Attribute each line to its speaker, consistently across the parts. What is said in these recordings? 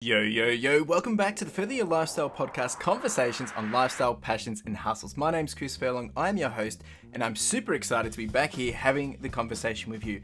Speaker 1: Yo, yo, yo, welcome back to the Further Your Lifestyle podcast, conversations on lifestyle, passions, and hustles. My name's Chris Furlong, I'm your host, and I'm super excited to be back here having the conversation with you.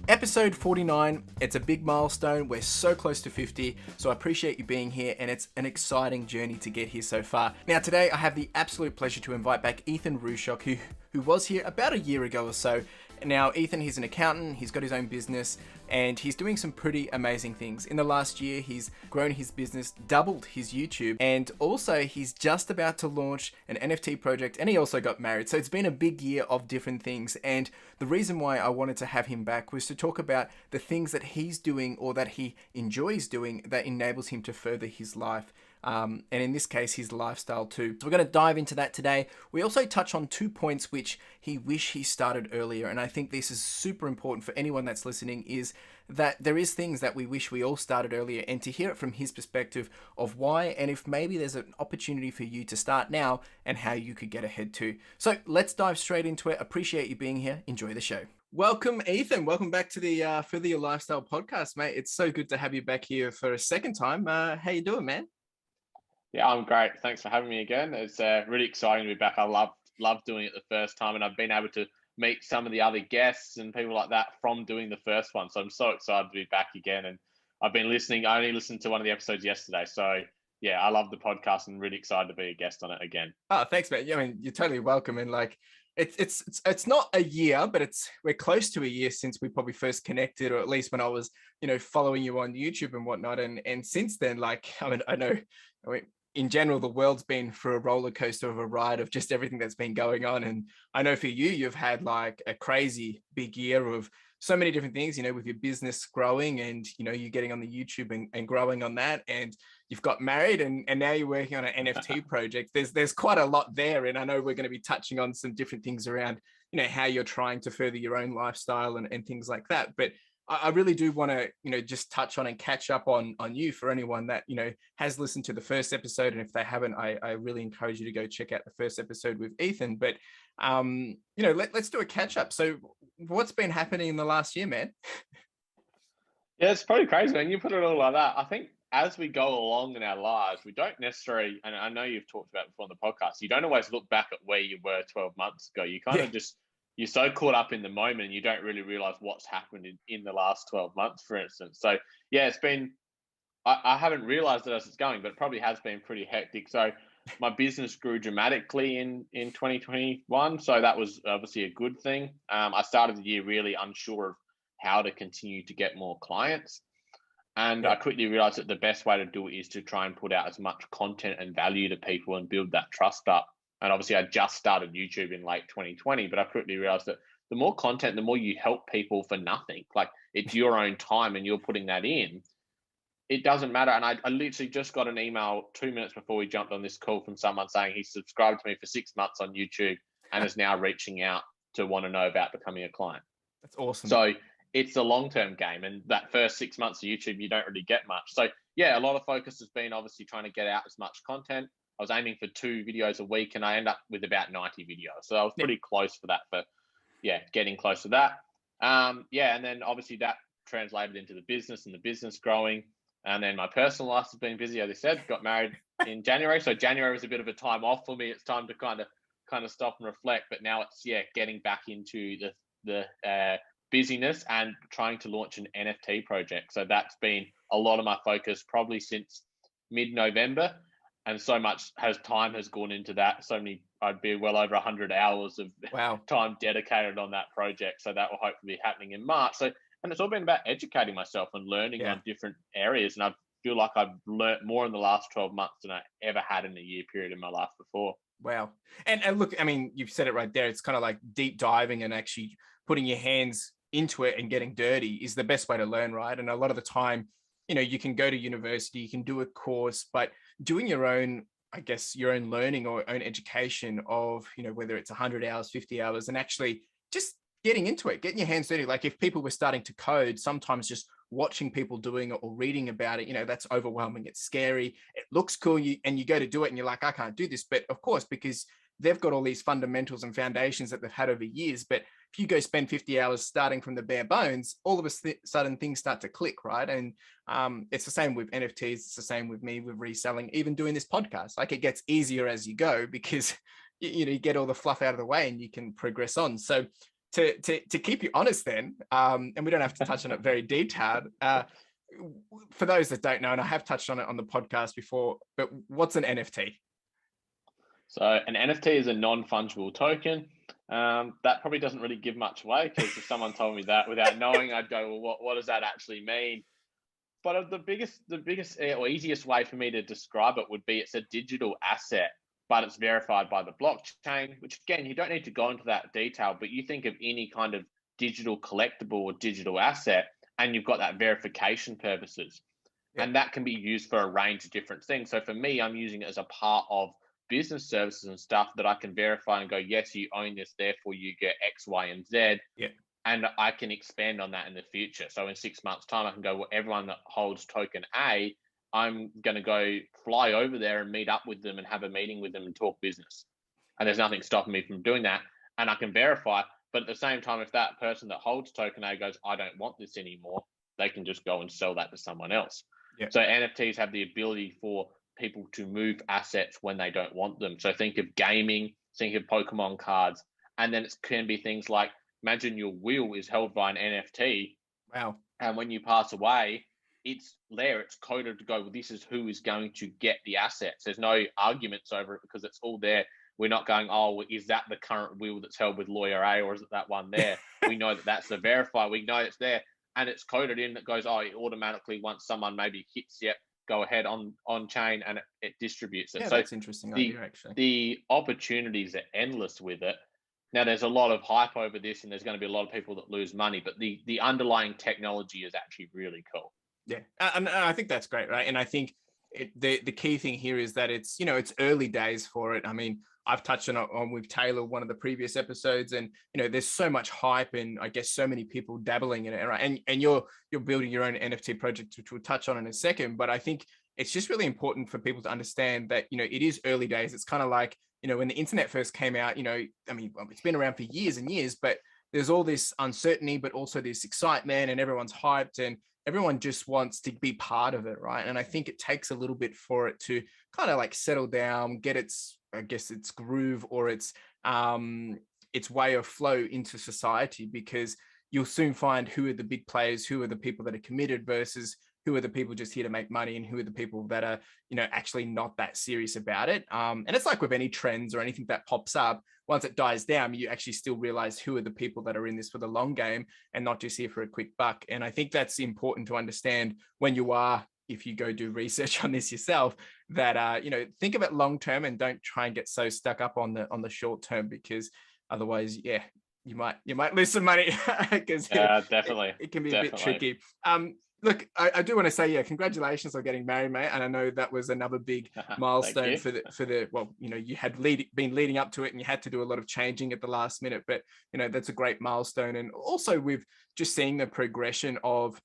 Speaker 1: Episode 49, it's a big milestone, we're so close to 50, so I appreciate you being here, and it's an exciting journey to get here so far. Now today, I have the absolute pleasure to invite back Ethan Rooshocks, who was here about a year ago or so. Now, Ethan, he's an accountant, he's got his own business, and he's doing some pretty amazing things. In the last year, he's grown his business, doubled his YouTube, and also he's just about to launch an NFT project, and he also got married. So it's been a big year of different things, and the reason why I wanted to have him back was to talk about the things that he's doing or that he enjoys doing that enables him to further his life. And in this case, his lifestyle too. So we're going to dive into that today. We also touch on 2 points which he wished he started earlier. And I think this is super important for anyone that's listening, is that there is things that we wish we all started earlier, and to hear it from his perspective of why, and if maybe there's an opportunity for you to start now and how you could get ahead too. So let's dive straight into it. Appreciate you being here. Enjoy the show. Welcome, Ethan. Welcome back to the Further Your Lifestyle podcast, mate. It's so good to have you back here for a second time. How you doing, man?
Speaker 2: Yeah, I'm great. Thanks for having me again. It's really exciting to be back. I love doing it the first time, and I've been able to meet some of the other guests and people like that from doing the first one. So I'm so excited to be back again. And I've been listening. I only listened to one of the episodes yesterday. So yeah, I love the podcast and really excited to be a guest on it again.
Speaker 1: Oh, thanks, man. Yeah, I mean, you're totally welcome. And like, it's not a year, but we're close to a year since we probably first connected, or at least when I was, following you on YouTube and whatnot. And since then, like, I mean, in general, the world's been through a roller coaster of a ride of just everything that's been going on. And I know for you, you've had like a crazy big year of so many different things, with your business growing and, you getting on the YouTube and growing on that. And you've got married and now you're working on an NFT project. There's quite a lot there. And I know we're going to be touching on some different things around, how you're trying to further your own lifestyle and things like that. But I really do want to, just touch on and catch up on you for anyone that, has listened to the first episode. And if they haven't, I really encourage you to go check out the first episode with Ethan. But, let's do a catch up. So what's been happening in the last year, man?
Speaker 2: Yeah, it's pretty crazy when you put it all like that. I think as we go along in our lives, we don't necessarily, and I know you've talked about it before on the podcast, you don't always look back at where you were 12 months ago. You kind of just, you're so caught up in the moment and you don't really realize what's happened in the last 12 months, for instance. So yeah, it's been, I haven't realized it as it's going, but it probably has been pretty hectic. So my business grew dramatically in 2021. So that was obviously a good thing. I started the year really unsure of how to continue to get more clients. And I quickly realized that the best way to do it is to try and put out as much content and value to people and build that trust up. And obviously, I just started YouTube in late 2020, but I quickly realized that the more content, the more you help people for nothing. Like, it's your own time and you're putting that in. It doesn't matter. And I literally just got an email 2 minutes before we jumped on this call from someone saying he subscribed to me for 6 months on YouTube and is now reaching out to want to know about becoming a client.
Speaker 1: That's awesome.
Speaker 2: So it's a long-term game. And that first 6 months of YouTube, you don't really get much. So yeah, a lot of focus has been obviously trying to get out as much content. I was aiming for 2 videos a week and I end up with about 90 videos. So I was pretty close for that, getting close to that. And then obviously that translated into the business and the business growing. And then my personal life has been busy, as I said, got married in January. So January was a bit of a time off for me. It's time to kind of stop and reflect. But now it's, getting back into the busyness and trying to launch an NFT project. So that's been a lot of my focus probably since mid-November. And so much time has gone into that. I'd be well over 100 hours of time dedicated on that project. So that will hopefully be happening in March. And it's all been about educating myself and learning on different areas. And I feel like I've learnt more in the last 12 months than I ever had in a year period in my life before.
Speaker 1: Wow. And look, I mean, you've said it right there. It's kind of like deep diving and actually putting your hands into it and getting dirty is the best way to learn, right? And a lot of the time, you can go to university, you can do a course, but doing your own, I guess, your own learning or own education of, whether it's 100 hours, 50 hours, and actually just getting into it, getting your hands dirty. Like if people were starting to code, sometimes just watching people doing it or reading about it, that's overwhelming. It's scary. It looks cool. And you go to do it and you're like, I can't do this. But of course, because they've got all these fundamentals and foundations that they've had over years, but if you go spend 50 hours starting from the bare bones, all of a sudden things start to click, right? And it's the same with NFTs. It's the same with me with reselling, even doing this podcast. Like, it gets easier as you go because you get all the fluff out of the way and you can progress on. So to keep you honest then, and we don't have to touch on it very detailed, for those that don't know, and I have touched on it on the podcast before, but what's an NFT?
Speaker 2: So an NFT is a non-fungible token. That probably doesn't really give much away, because if someone told me that without knowing, I'd go, well, what does that actually mean? But the biggest or easiest way for me to describe it would be it's a digital asset, but it's verified by the blockchain, which, again, you don't need to go into that detail, but you think of any kind of digital collectible or digital asset, and you've got that verification purposes. Yeah. And that can be used for a range of different things. So for me, I'm using it as a part of business services and stuff that I can verify and go, yes, you own this, therefore you get X, Y, and Z.
Speaker 1: Yeah.
Speaker 2: And I can expand on that in the future. So in 6 months' time, I can go, well, everyone that holds token A, I'm going to go fly over there and meet up with them and have a meeting with them and talk business. And there's nothing stopping me from doing that. And I can verify. But at the same time, if that person that holds token A goes, I don't want this anymore, they can just go and sell that to someone else. Yeah. So NFTs have the ability for people to move assets when they don't want them. So think of gaming, think of Pokemon cards, and then it can be things like, imagine your will is held by an NFT.
Speaker 1: Wow.
Speaker 2: And when you pass away, it's there, it's coded to go, well, this is who is going to get the assets. There's no arguments over it because it's all there. We're not going, oh, is that the current will that's held with lawyer A, or is it that one there? We know that that's the verifier. We know it's there. And it's coded in that goes, oh, it automatically, once someone maybe hits, yep, go ahead on chain, and it distributes it.
Speaker 1: Yeah, so that's interesting idea, actually.
Speaker 2: The opportunities are endless with it. Now, there's a lot of hype over this, and there's going to be a lot of people that lose money, but the underlying technology is actually really cool.
Speaker 1: Yeah, and I think that's great, right? And I think the key thing here is that it's, it's early days for it. I mean, I've touched on with Taylor, one of the previous episodes, and there's so much hype, and I guess so many people dabbling in it, right? And you're building your own NFT project, which we'll touch on in a second. But I think it's just really important for people to understand that it is early days. It's kind of like when the internet first came out. I mean, it's been around for years and years, but there's all this uncertainty, but also this excitement, and everyone's hyped, and everyone just wants to be part of it, right? And I think it takes a little bit for it to kind of like settle down, get its groove, or its way of flow into society, because you'll soon find who are the big players, who are the people that are committed, versus who are the people just here to make money, and who are the people that are, actually not that serious about it. And it's like with any trends or anything that pops up, once it dies down, you actually still realize who are the people that are in this for the long game and not just here for a quick buck. And I think that's important to understand when you are, if you go do research on this yourself, that, think of it long-term, and don't try and get so stuck up on the short term, because otherwise, yeah, you might lose some money, because
Speaker 2: definitely
Speaker 1: it can be a bit tricky. Look, I do want to say, yeah, congratulations on getting married, mate. And I know that was another big milestone for the well, you had been leading up to it, and you had to do a lot of changing at the last minute, but that's a great milestone. And also with just seeing the progression of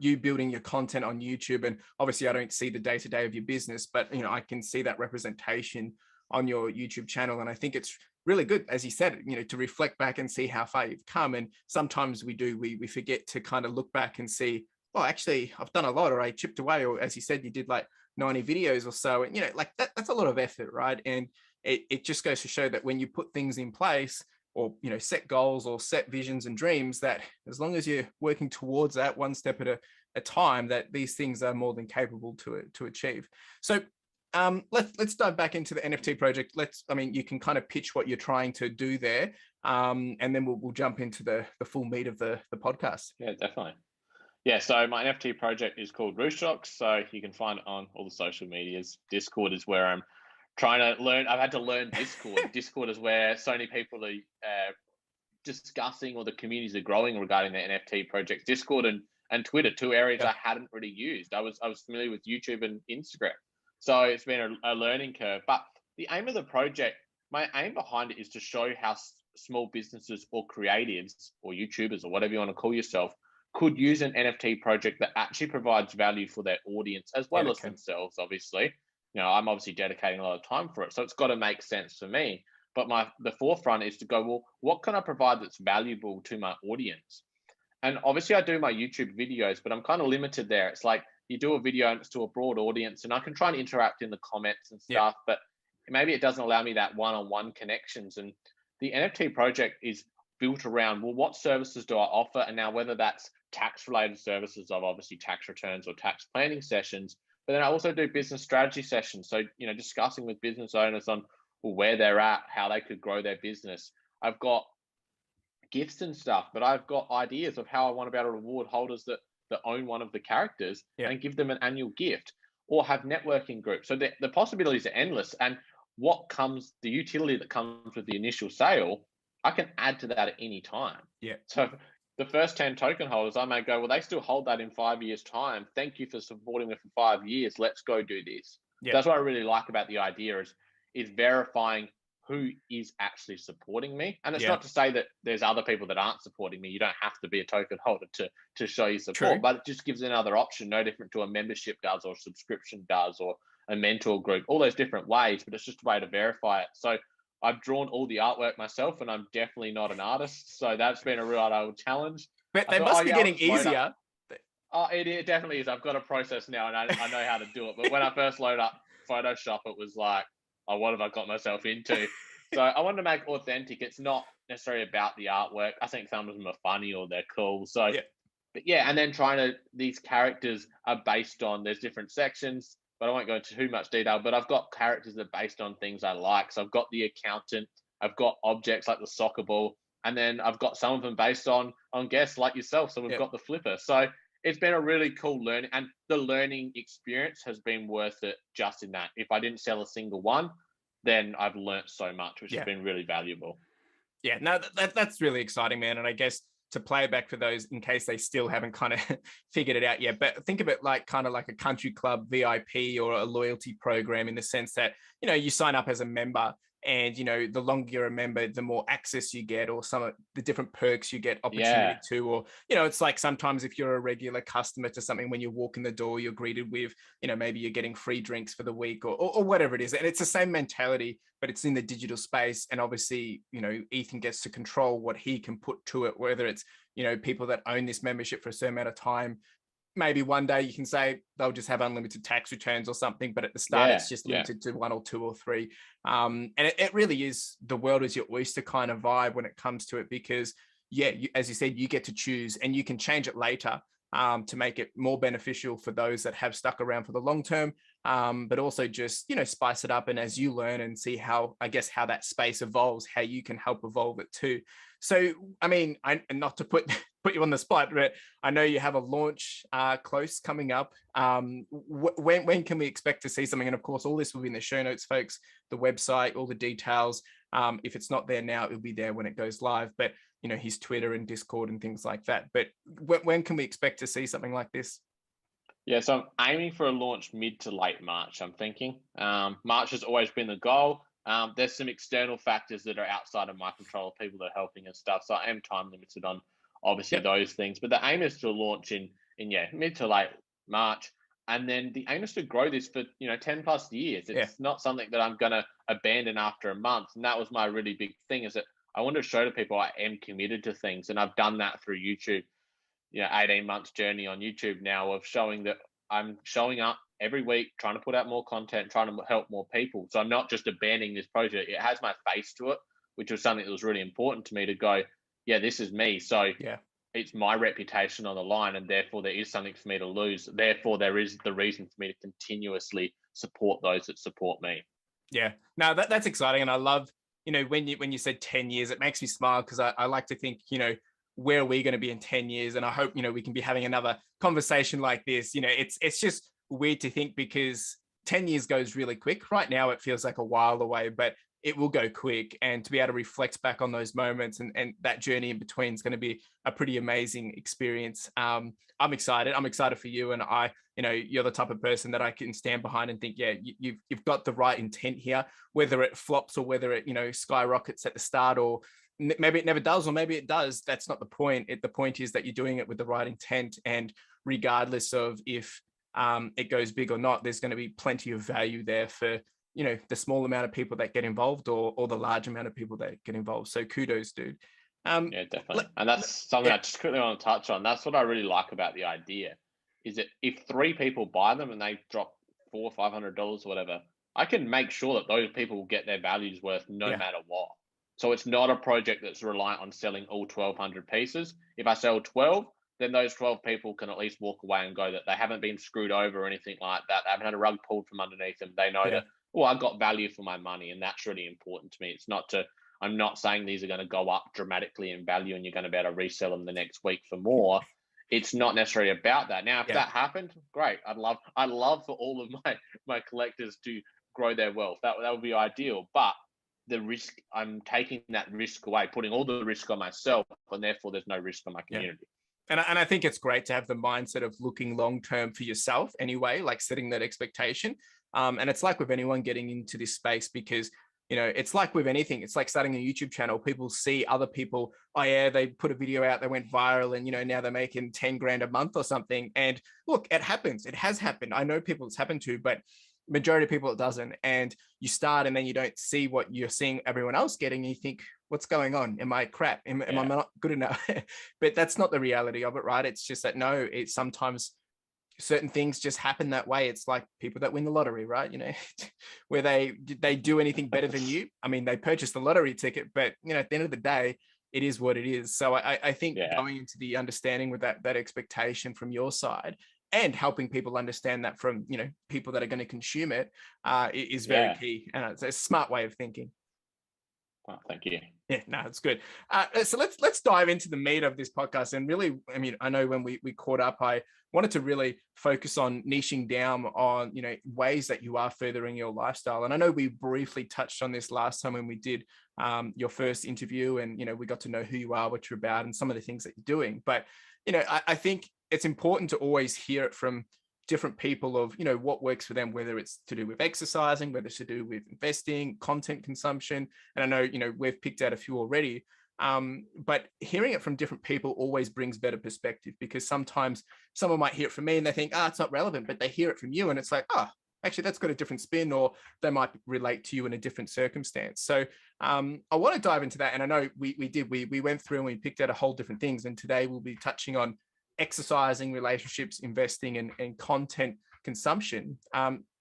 Speaker 1: you building your content on YouTube, and obviously I don't see the day-to-day of your business, but I can see that representation on your YouTube channel. And I think it's really good, as you said, to reflect back and see how far you've come. And sometimes we forget to kind of look back and see, oh, actually I've done a lot, or I chipped away, or as you said, you did like 90 videos or so. And like that's a lot of effort, right? And it just goes to show that when you put things in place, or set goals or set visions and dreams, that as long as you're working towards that one step at a time, that these things are more than capable to achieve. So let's dive back into the NFT project. You can kind of pitch what you're trying to do there, and then we'll jump into the full meat of the podcast.
Speaker 2: Yeah, definitely. Yeah, so my NFT project is called Rooshocks, so you can find it on all the social medias. Discord is where I'm trying to learn. I've had to learn Discord. Discord is where so many people are discussing, or the communities are growing regarding the NFT projects. Discord and Twitter, two areas I hadn't really used. I was familiar with YouTube and Instagram. So it's been a learning curve. But the aim of the project, my aim behind it, is to show how small businesses or creatives or YouTubers or whatever you want to call yourself could use an NFT project that actually provides value for their audience as well as themselves, obviously. I'm obviously dedicating a lot of time for it, so it's got to make sense for me. But the forefront is to go, well, what can I provide that's valuable to my audience? And obviously I do my YouTube videos, but I'm kind of limited there. It's like you do a video and it's to a broad audience, and I can try and interact in the comments and
Speaker 1: Yeah.
Speaker 2: stuff, but maybe it doesn't allow me that one-on-one connections. And the NFT project is built around, well, what services do I offer? And now whether that's tax related services of obviously tax returns or tax planning sessions, but then I also do business strategy sessions. So, discussing with business owners on where they're at, how they could grow their business. I've got gifts and stuff, but I've got ideas of how I want to be able to reward holders that own one of the characters and give them an annual gift, or have networking groups. So the possibilities are endless. And the utility that comes with the initial sale, I can add to that at any time.
Speaker 1: Yeah.
Speaker 2: So the first 10 token holders, I may go, well, they still hold that in 5 years' time. Thank you for supporting me for 5 years. Let's go do this.
Speaker 1: Yeah.
Speaker 2: That's what I really like about the idea is verifying who is actually supporting me. And it's not to say that there's other people that aren't supporting me. You don't have to be a token holder to show your support.
Speaker 1: True.
Speaker 2: But it just gives another option, no different to a membership does or a subscription does or a mentor group, all those different ways, but it's just a way to verify it. So I've drawn all the artwork myself, and I'm definitely not an artist. So that's been a real old challenge.
Speaker 1: But they must be getting easier.
Speaker 2: It definitely is. I've got a process now, and I know how to do it. But when I first loaded up Photoshop, it was like, oh, what have I got myself into? So I wanted to make authentic. It's not necessarily about the artwork. I think some of them are funny or they're cool. So, but and then these characters are based on, there's different sections, but I won't go into too much detail, but I've got characters that are based on things I like. So I've got the accountant, I've got objects like the soccer ball, and then I've got some of them based on guests like yourself. So we've got the flipper. So it's been a really cool learning, and the learning experience has been worth it just in that. If I didn't sell a single one, then I've learnt so much, which has been really valuable.
Speaker 1: Yeah, no, that's really exciting, man. And I guess to play it back for those in case they still haven't kind of figured it out yet, but think of it like kind of like a country club VIP or a loyalty program, in the sense that, you sign up as a member, and, the longer you're a member, the more access you get, or some of the different perks you get opportunity to, or, it's like sometimes if you're a regular customer to something, when you walk in the door, you're greeted with, maybe you're getting free drinks for the week or whatever it is. And it's the same mentality, but it's in the digital space. And obviously, Ethan gets to control what he can put to it, whether it's, people that own this membership for a certain amount of time. Maybe one day you can say they'll just have unlimited tax returns or something, but at the start it's just limited to 1 or 2 or 3. And it really is, the world is your oyster kind of vibe when it comes to it, because as you said, you get to choose, and you can change it later to make it more beneficial for those that have stuck around for the long term, but also just, spice it up. And as you learn and see how that space evolves, how you can help evolve it too. So, I mean, and not to put you on the spot, but I know you have a launch close coming up. When can we expect to see something? And of course, all this will be in the show notes, folks, the website, all the details. If it's not there now, it'll be there when it goes live, but his Twitter and Discord and things like that. But when can we expect to see something like this?
Speaker 2: Yeah, so I'm aiming for a launch mid to late March, I'm thinking. March has always been the goal. There's some external factors that are outside of my control, people that are helping and stuff. So I am time limited on obviously those things. But the aim is to launch in mid to late March. And then the aim is to grow this for 10 plus years. It's not something that I'm going to abandon after a month. And that was my really big thing, is that I want to show to people I am committed to things. And I've done that through YouTube. 18 months journey on YouTube now of showing that I'm showing up every week, trying to put out more content, trying to help more people. So I'm not just abandoning this project. It has my face to it, which was something that was really important to me to go, this is me. So it's my reputation on the line, and therefore there is something for me to lose. Therefore, there is the reason for me to continuously support those that support me.
Speaker 1: Yeah, no, that's exciting. And I love, when you said 10 years, it makes me smile, because I like to think, where are we going to be in 10 years? And I hope, we can be having another conversation like this. It's just weird to think, because 10 years goes really quick. Right now, it feels like a while away, but it will go quick. And to be able to reflect back on those moments and that journey in between is going to be a pretty amazing experience. I'm excited. I'm excited for you. And you're the type of person that I can stand behind and think, you've got the right intent here, whether it flops or whether it, skyrockets at the start, or maybe it never does, or maybe it does. That's not the point. The point is that you're doing it with the right intent. And regardless of if it goes big or not, there's going to be plenty of value there for, the small amount of people that get involved or the large amount of people that get involved. So kudos, dude.
Speaker 2: Yeah, definitely. And that's something
Speaker 1: yeah,
Speaker 2: I just quickly want to touch on. That's what I really like about the idea, is that if 3 people buy them and they drop $400-500 or whatever, I can make sure that those people will get their values worth no
Speaker 1: yeah,
Speaker 2: matter what. So it's not a project that's reliant on selling all 1,200 pieces. If I sell 12, then those 12 people can at least walk away and go that they haven't been screwed over or anything like that. They haven't had a rug pulled from underneath them. They know
Speaker 1: yeah,
Speaker 2: that, oh, I got value for my money, and that's really important to me. It's not to I'm not saying these are going to go up dramatically in value and you're going to be able to resell them the next week for more. It's not necessarily about that. Now, if
Speaker 1: yeah.
Speaker 2: that happened, great. I'd love for all of my collectors to grow their wealth. That would be ideal. But the risk, I'm taking that risk away, putting all the risk on myself, and therefore there's no risk on my
Speaker 1: Yeah.
Speaker 2: community.
Speaker 1: And I think it's great to have the mindset of looking long term for yourself anyway, like setting that expectation. And it's like with anyone getting into this space, because it's like with anything. It's like starting a YouTube channel. People see other people, oh yeah, they put a video out, they went viral, and now they're making 10 grand a month or something. And look, it happens. It has happened. I know people it's happened to, but majority of people it doesn't. And you start and then you don't see what you're seeing everyone else getting, and you think, what's going on? Am I crap? Am I not good enough? But that's not the reality of it, right? It's just that it's sometimes certain things just happen that way. It's like people that win the lottery, right? Where they do anything better than you. I mean, they purchase the lottery ticket, but at the end of the day, it is what it is. So I think going into the understanding with that expectation from your side, and helping people understand that from people that are going to consume it, is very key, and it's a smart way of thinking.
Speaker 2: Well, thank you.
Speaker 1: Yeah, no, it's good. So let's dive into the meat of this podcast. And really, I mean, I know when we caught up, I wanted to really focus on niching down on ways that you are furthering your lifestyle. And I know we briefly touched on this last time when we did your first interview, and we got to know who you are, what you're about, and some of the things that you're doing. But I think it's important to always hear it from different people of what works for them, whether it's to do with exercising, whether it's to do with investing, content consumption. And I know we've picked out a few already, but hearing it from different people always brings better perspective, because sometimes someone might hear it from me and they think, it's not relevant, but they hear it from you and it's like, actually that's got a different spin, or they might relate to you in a different circumstance. So I want to dive into that. And I know we went through and we picked out a whole different things, and today we'll be touching on exercising, relationships, investing, and content consumption.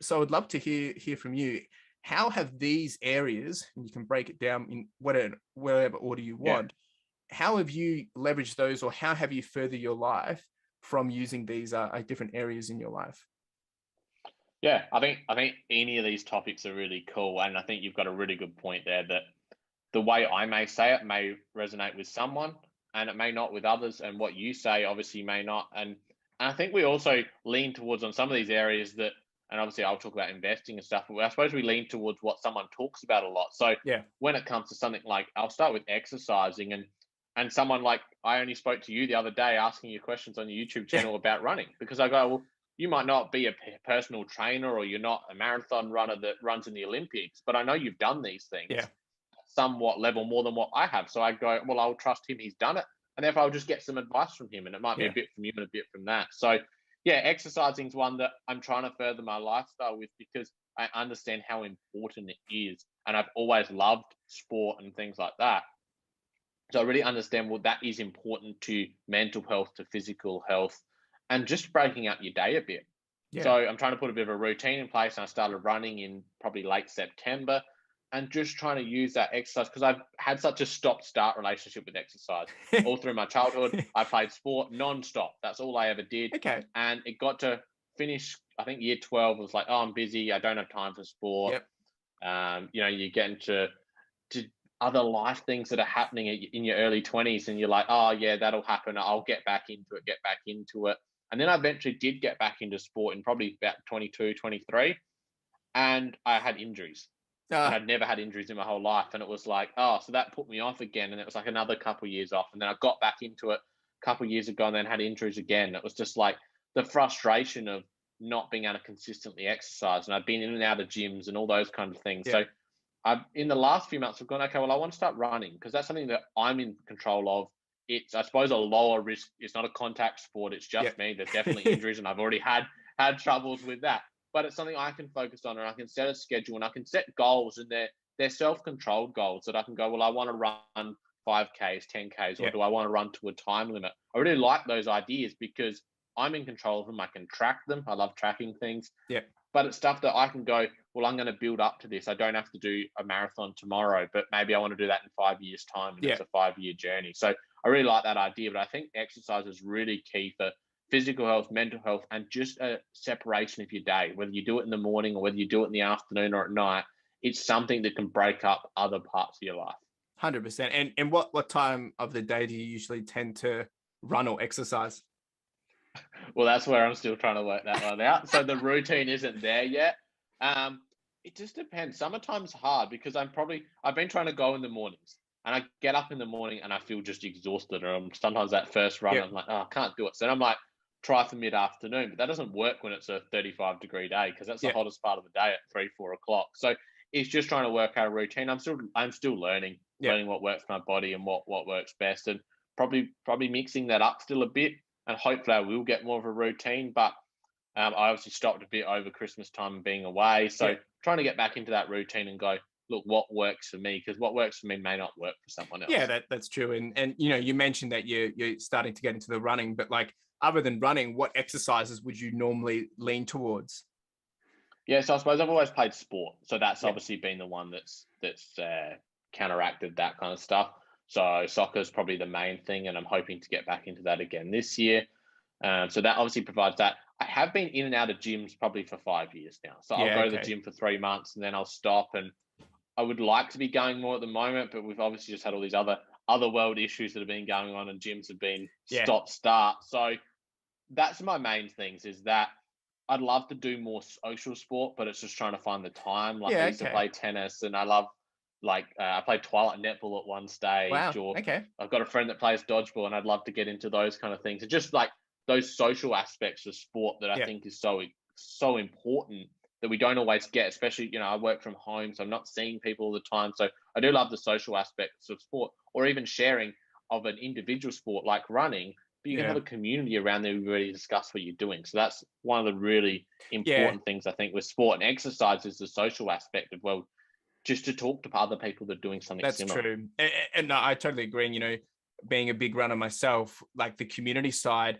Speaker 1: So I'd love to hear from you. How have these areas, and you can break it down in whatever order you want, how have you leveraged those, or how have you furthered your life from using these different areas in your life?
Speaker 2: Yeah, I think any of these topics are really cool, and I think you've got a really good point there, that the way I may say it may resonate with someone, and it may not with others, and what you say obviously may not. And I think we also lean towards on some of these areas that, and obviously I'll talk about investing and stuff, but I suppose we lean towards what someone talks about a lot. So when it comes to something like, I'll start with exercising, and someone like, I only spoke to you the other day asking you questions on your YouTube channel about running, because I go, well, you might not be a personal trainer, or you're not a marathon runner that runs in the Olympics, but I know you've done these things somewhat level more than what I have. So I go, well, I'll trust him. He's done it. And therefore I'll just get some advice from him. And it might be a bit from you and a bit from that. So exercising is one that I'm trying to further my lifestyle with, because I understand how important it is. And I've always loved sport and things like that. So I really understand, well, that is important to mental health, to physical health, and just breaking up your day a bit. So I'm trying to put a bit of a routine in place. And I started running in probably late September, and just trying to use that exercise, because I've had such a stop-start relationship with exercise. All through my childhood, I played sport non-stop. That's all I ever did.
Speaker 1: Okay.
Speaker 2: And it got to finish, I think year 12 was like, I'm busy. I don't have time for sport. You get into other life things that are happening in your early 20s, and you're like, that'll happen. I'll get back into it. And then I eventually did get back into sport in probably about 22, 23. And I had injuries. And I'd never had injuries in my whole life. And it was like, so that put me off again. And it was like another couple of years off. And then I got back into it a couple of years ago, and then had injuries again. It was just like the frustration of not being able to consistently exercise. And I've been in and out of gyms and all those kinds of things. So I've, in the last few months, I've gone, okay, well, I want to start running, because that's something that I'm in control of. It's, I suppose, a lower risk. It's not a contact sport. It's just me. There's definitely injuries, and I've already had troubles with that. but it's something I can focus on, and I can set a schedule, and I can set goals, and they're self-controlled goals that I can go, well, I want to run 5Ks, 10Ks, or
Speaker 1: Yeah.
Speaker 2: do I want to run to a time limit? I really like those ideas because I'm in control of them. I can track them. I love tracking things.
Speaker 1: Yeah.
Speaker 2: But it's stuff that I can go, well, I'm going to build up to this. I don't have to do a marathon tomorrow, but maybe I want to do that in 5 years' time, and
Speaker 1: Yeah.
Speaker 2: it's a 5-year journey. So I really like that idea, but I think exercise is really key for physical health, mental health, and just a separation of your day, whether you do it in the morning or whether you do it in the afternoon or at night. It's something that can break up other parts of your life.
Speaker 1: 100%. And what time of the day do you usually tend to run or exercise?
Speaker 2: Well, that's where I'm still trying to work that one out. So the routine isn't there yet. It just depends. Summertime's hard because I've been trying to go in the mornings, and I get up in the morning and I feel just exhausted. Or sometimes that first run, I'm like, oh, I can't do it. So then I'm like, try for mid-afternoon, but that doesn't work when it's a 35-degree day because that's the hottest part of the day at 3-4 o'clock. So it's just trying to work out a routine. I'm still learning what works for my body and what works best, and probably mixing that up still a bit. And hopefully I will get more of a routine. But I obviously stopped a bit over Christmas time and being away. So trying to get back into that routine and go, look, what works for me? Because what works for me may not work for someone else.
Speaker 1: Yeah, that's true. And you mentioned that you're starting to get into the running, but like other than running, what exercises would you normally lean towards?
Speaker 2: Yeah, so I suppose I've always played sport. So that's obviously been the one that's counteracted that kind of stuff. So soccer is probably the main thing, and I'm hoping to get back into that again this year. So that obviously provides that. I have been in and out of gyms probably for 5 years now. So I'll go to the gym for 3 months and then I'll stop. And I would like to be going more at the moment, but we've obviously just had all these other world issues that have been going on, and gyms have been stop-start. So that's my main things, is that I'd love to do more social sport, but it's just trying to find the time. Like I used to play tennis, and I love, I played Twilight netball at one stage.
Speaker 1: Wow.
Speaker 2: Or
Speaker 1: Okay.
Speaker 2: I've got a friend that plays dodgeball, and I'd love to get into those kind of things. And just like those social aspects of sport that I think is so important that we don't always get, especially, I work from home, so I'm not seeing people all the time. So I do love the social aspects of sport, or even sharing of an individual sport like running, but you can have a community around there where you discuss what you're doing. So that's one of the really important things I think with sport and exercise, is the social aspect of, well, just to talk to other people that are doing something similar.
Speaker 1: That's true. And no, I totally agree. And, being a big runner myself, like the community side,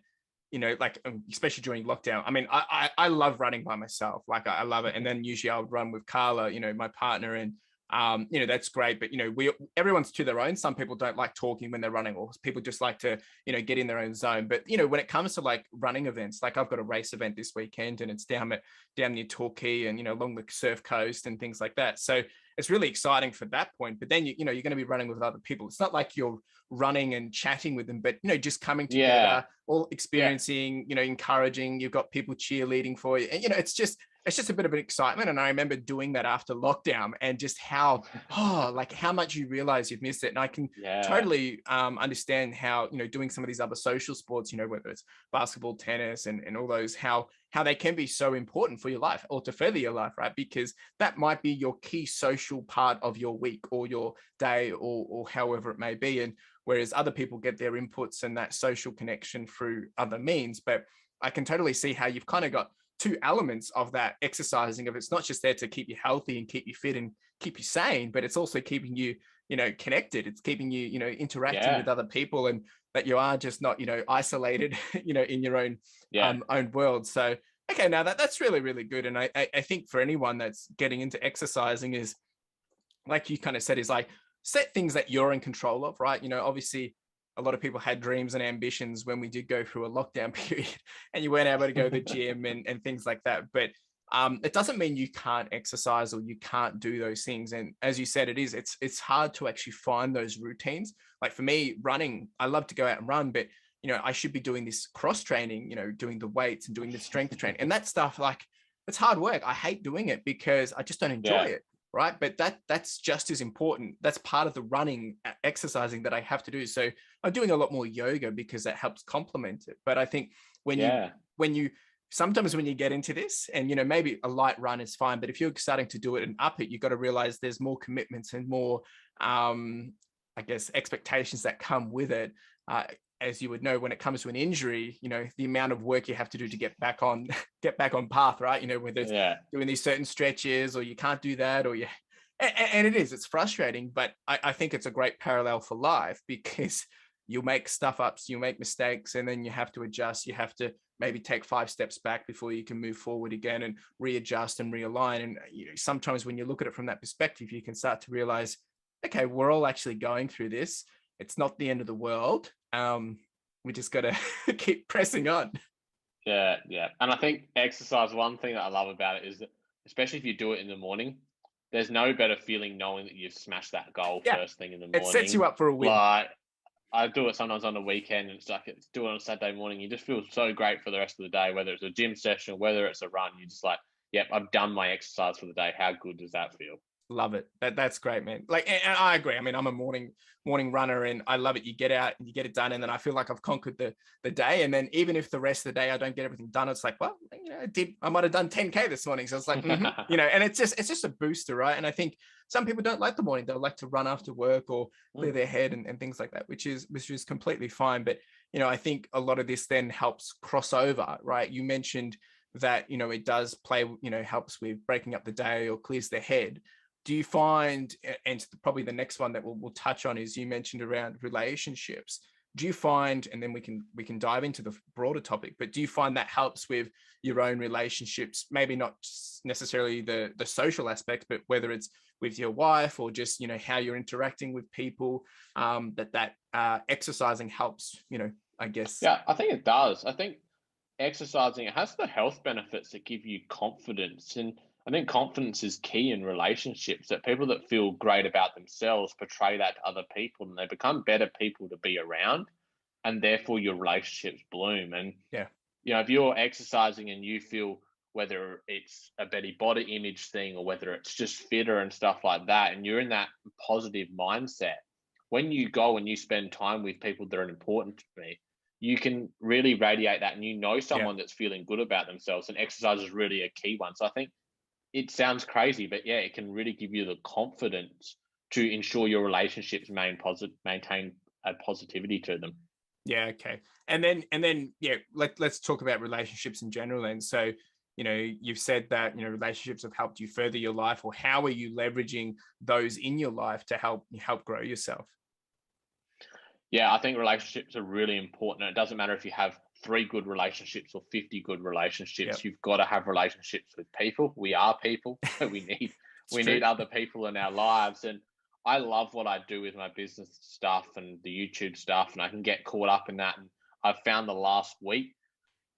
Speaker 1: like especially during lockdown. I mean, I love running by myself. Like I love it. And then usually I would run with Carla, my partner, and that's great. But everyone's to their own. Some people don't like talking when they're running, or people just like to get in their own zone. But when it comes to like running events, like I've got a race event this weekend, and it's down near Torquay and along the surf coast and things like that. So it's really exciting for that point. But then you're going to be running with other people. It's not like you're running and chatting with them, but just coming together, all experiencing, encouraging. You've got people cheerleading for you, and it's just a bit of an excitement. And I remember doing that after lockdown, and just how much you realize you've missed it. And I can totally understand how doing some of these other social sports, whether it's basketball, tennis, and all those, how they can be so important for your life, or to further your life, right? Because that might be your key social part of your week or your day, or however it may be. And whereas other people get their inputs and that social connection through other means. But I can totally see how you've kind of got two elements of that exercising. Of it's not just there to keep you healthy and keep you fit and keep you sane, but it's also keeping you connected. It's keeping you interacting with other people, and that you are just not isolated in your own own world. So okay, now that's really, really good. And I think for anyone that's getting into exercising, is like you kind of said, is like set things that you're in control of, right? Obviously a lot of people had dreams and ambitions when we did go through a lockdown period, and you weren't able to go to the gym and things like that. But it doesn't mean you can't exercise or you can't do those things. And as you said, it's hard to actually find those routines. Like for me, running, I love to go out and run, but I should be doing this cross training, doing the weights and doing the strength training, and that stuff, like it's hard work. I hate doing it because I just don't enjoy it. Right. But that's just as important. That's part of the running exercising that I have to do. So I'm doing a lot more yoga because that helps complement it. But I think when you sometimes when you get into this, and maybe a light run is fine, but if you're starting to do it and up it, you've got to realize there's more commitments and more I guess expectations that come with it. as you would know, when it comes to an injury, the amount of work you have to do to get back on get back on path, right? Whether it's doing these certain stretches, or you can't do that, or and it's frustrating, but I think it's a great parallel for life, because you'll make stuff ups, you'll make mistakes, and then you have to adjust. You have to maybe take 5 steps back before you can move forward again and readjust and realign. And sometimes when you look at it from that perspective, you can start to realize, okay, we're all actually going through this. It's not the end of the world. We just got to keep pressing on.
Speaker 2: Yeah. And I think exercise, one thing that I love about it is that, especially if you do it in the morning, there's no better feeling knowing that you've smashed that goal first thing in the morning.
Speaker 1: It sets you up for a win.
Speaker 2: Like, I do it sometimes on the weekend, and it's do it on a Saturday morning. You just feel so great for the rest of the day, whether it's a gym session or whether it's a run. You're just like, yep, I've done my exercise for the day. How good does that feel?
Speaker 1: Love it. That's great, man. Like, and I agree. I mean, I'm a morning runner, and I love it. You get out and you get it done, and then I feel like I've conquered the day. And then even if the rest of the day I don't get everything done, it's like, well, I might have done 10K this morning. So it's like, and it's just a booster, right? And I think some people don't like the morning. They'll like to run after work or clear their head and things like that, which is completely fine. But I think a lot of this then helps cross over, right? You mentioned that it does play, helps with breaking up the day or clears their head. Do you find, and probably the next one that we'll touch on is, you mentioned around relationships. Do you find, and then we can dive into the broader topic, but do you find that helps with your own relationships? Maybe not necessarily the social aspect, but whether it's with your wife or just how you're interacting with people, that exercising helps. I guess.
Speaker 2: Yeah, I think it does. I think exercising, it has the health benefits that give you confidence, and I think confidence is key in relationships, that people that feel great about themselves portray that to other people, and they become better people to be around, and therefore your relationships bloom. And if you're exercising and you feel, whether it's a better body image thing or whether it's just fitter and stuff like that, and you're in that positive mindset, when you go and you spend time with people that are important to me, you can really radiate that, and someone that's feeling good about themselves, and exercise is really a key one. So I think it sounds crazy, but it can really give you the confidence to ensure your relationships maintain a positivity to them.
Speaker 1: Yeah. Okay. And then let's talk about relationships in general. And so, you've said that, relationships have helped you further your life, or how are you leveraging those in your life to help grow yourself?
Speaker 2: Yeah, I think relationships are really important. It doesn't matter if you have 3 good relationships or 50 good relationships. You've got to have relationships with people. We are people. We need other people in our lives. And I love what I do with my business stuff and the YouTube stuff, and I can get caught up in that. And I've found the last week,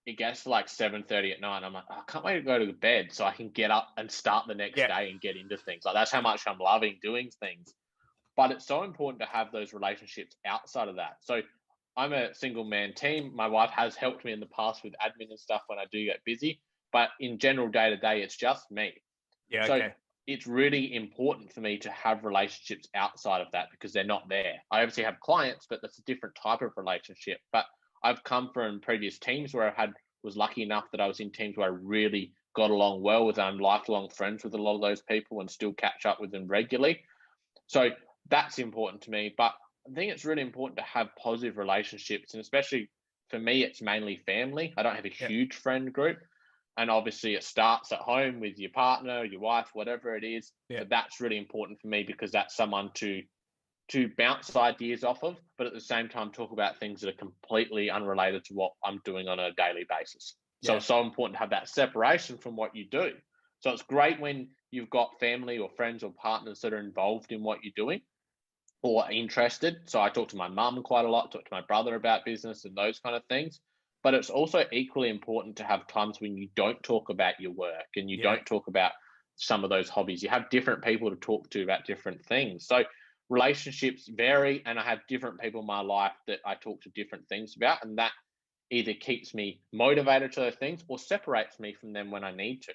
Speaker 2: it gets to like 7:30 at night. I'm like, I can't wait to go to bed so I can get up and start the next day and get into things. Like, that's how much I'm loving doing things. But it's so important to have those relationships outside of that. So I'm a single man team. My wife has helped me in the past with admin and stuff when I do get busy. But in general, day to day, it's just me.
Speaker 1: Yeah.
Speaker 2: So
Speaker 1: okay.
Speaker 2: It's really important for me to have relationships outside of that, because they're not there. I obviously have clients, but that's a different type of relationship. But I've come from previous teams where was lucky enough that I was in teams where I really got along well with. I'm lifelong friends with a lot of those people and still catch up with them regularly. So that's important to me. But I think it's really important to have positive relationships, and especially for me, it's mainly family. I don't have a huge friend group, and obviously it starts at home with your partner, your wife, whatever it is. But that's really important for me, because that's someone to bounce ideas off of, but at the same time talk about things that are completely unrelated to what I'm doing on a daily basis. So it's so important to have that separation from what you do. So it's great when you've got family or friends or partners that are involved in what you're doing or interested. So I talk to my mum quite a lot, talk to my brother about business and those kind of things. But it's also equally important to have times when you don't talk about your work and you don't talk about some of those hobbies. You have different people to talk to about different things. So relationships vary, and I have different people in my life that I talk to different things about, and that either keeps me motivated to those things or separates me from them when I need to.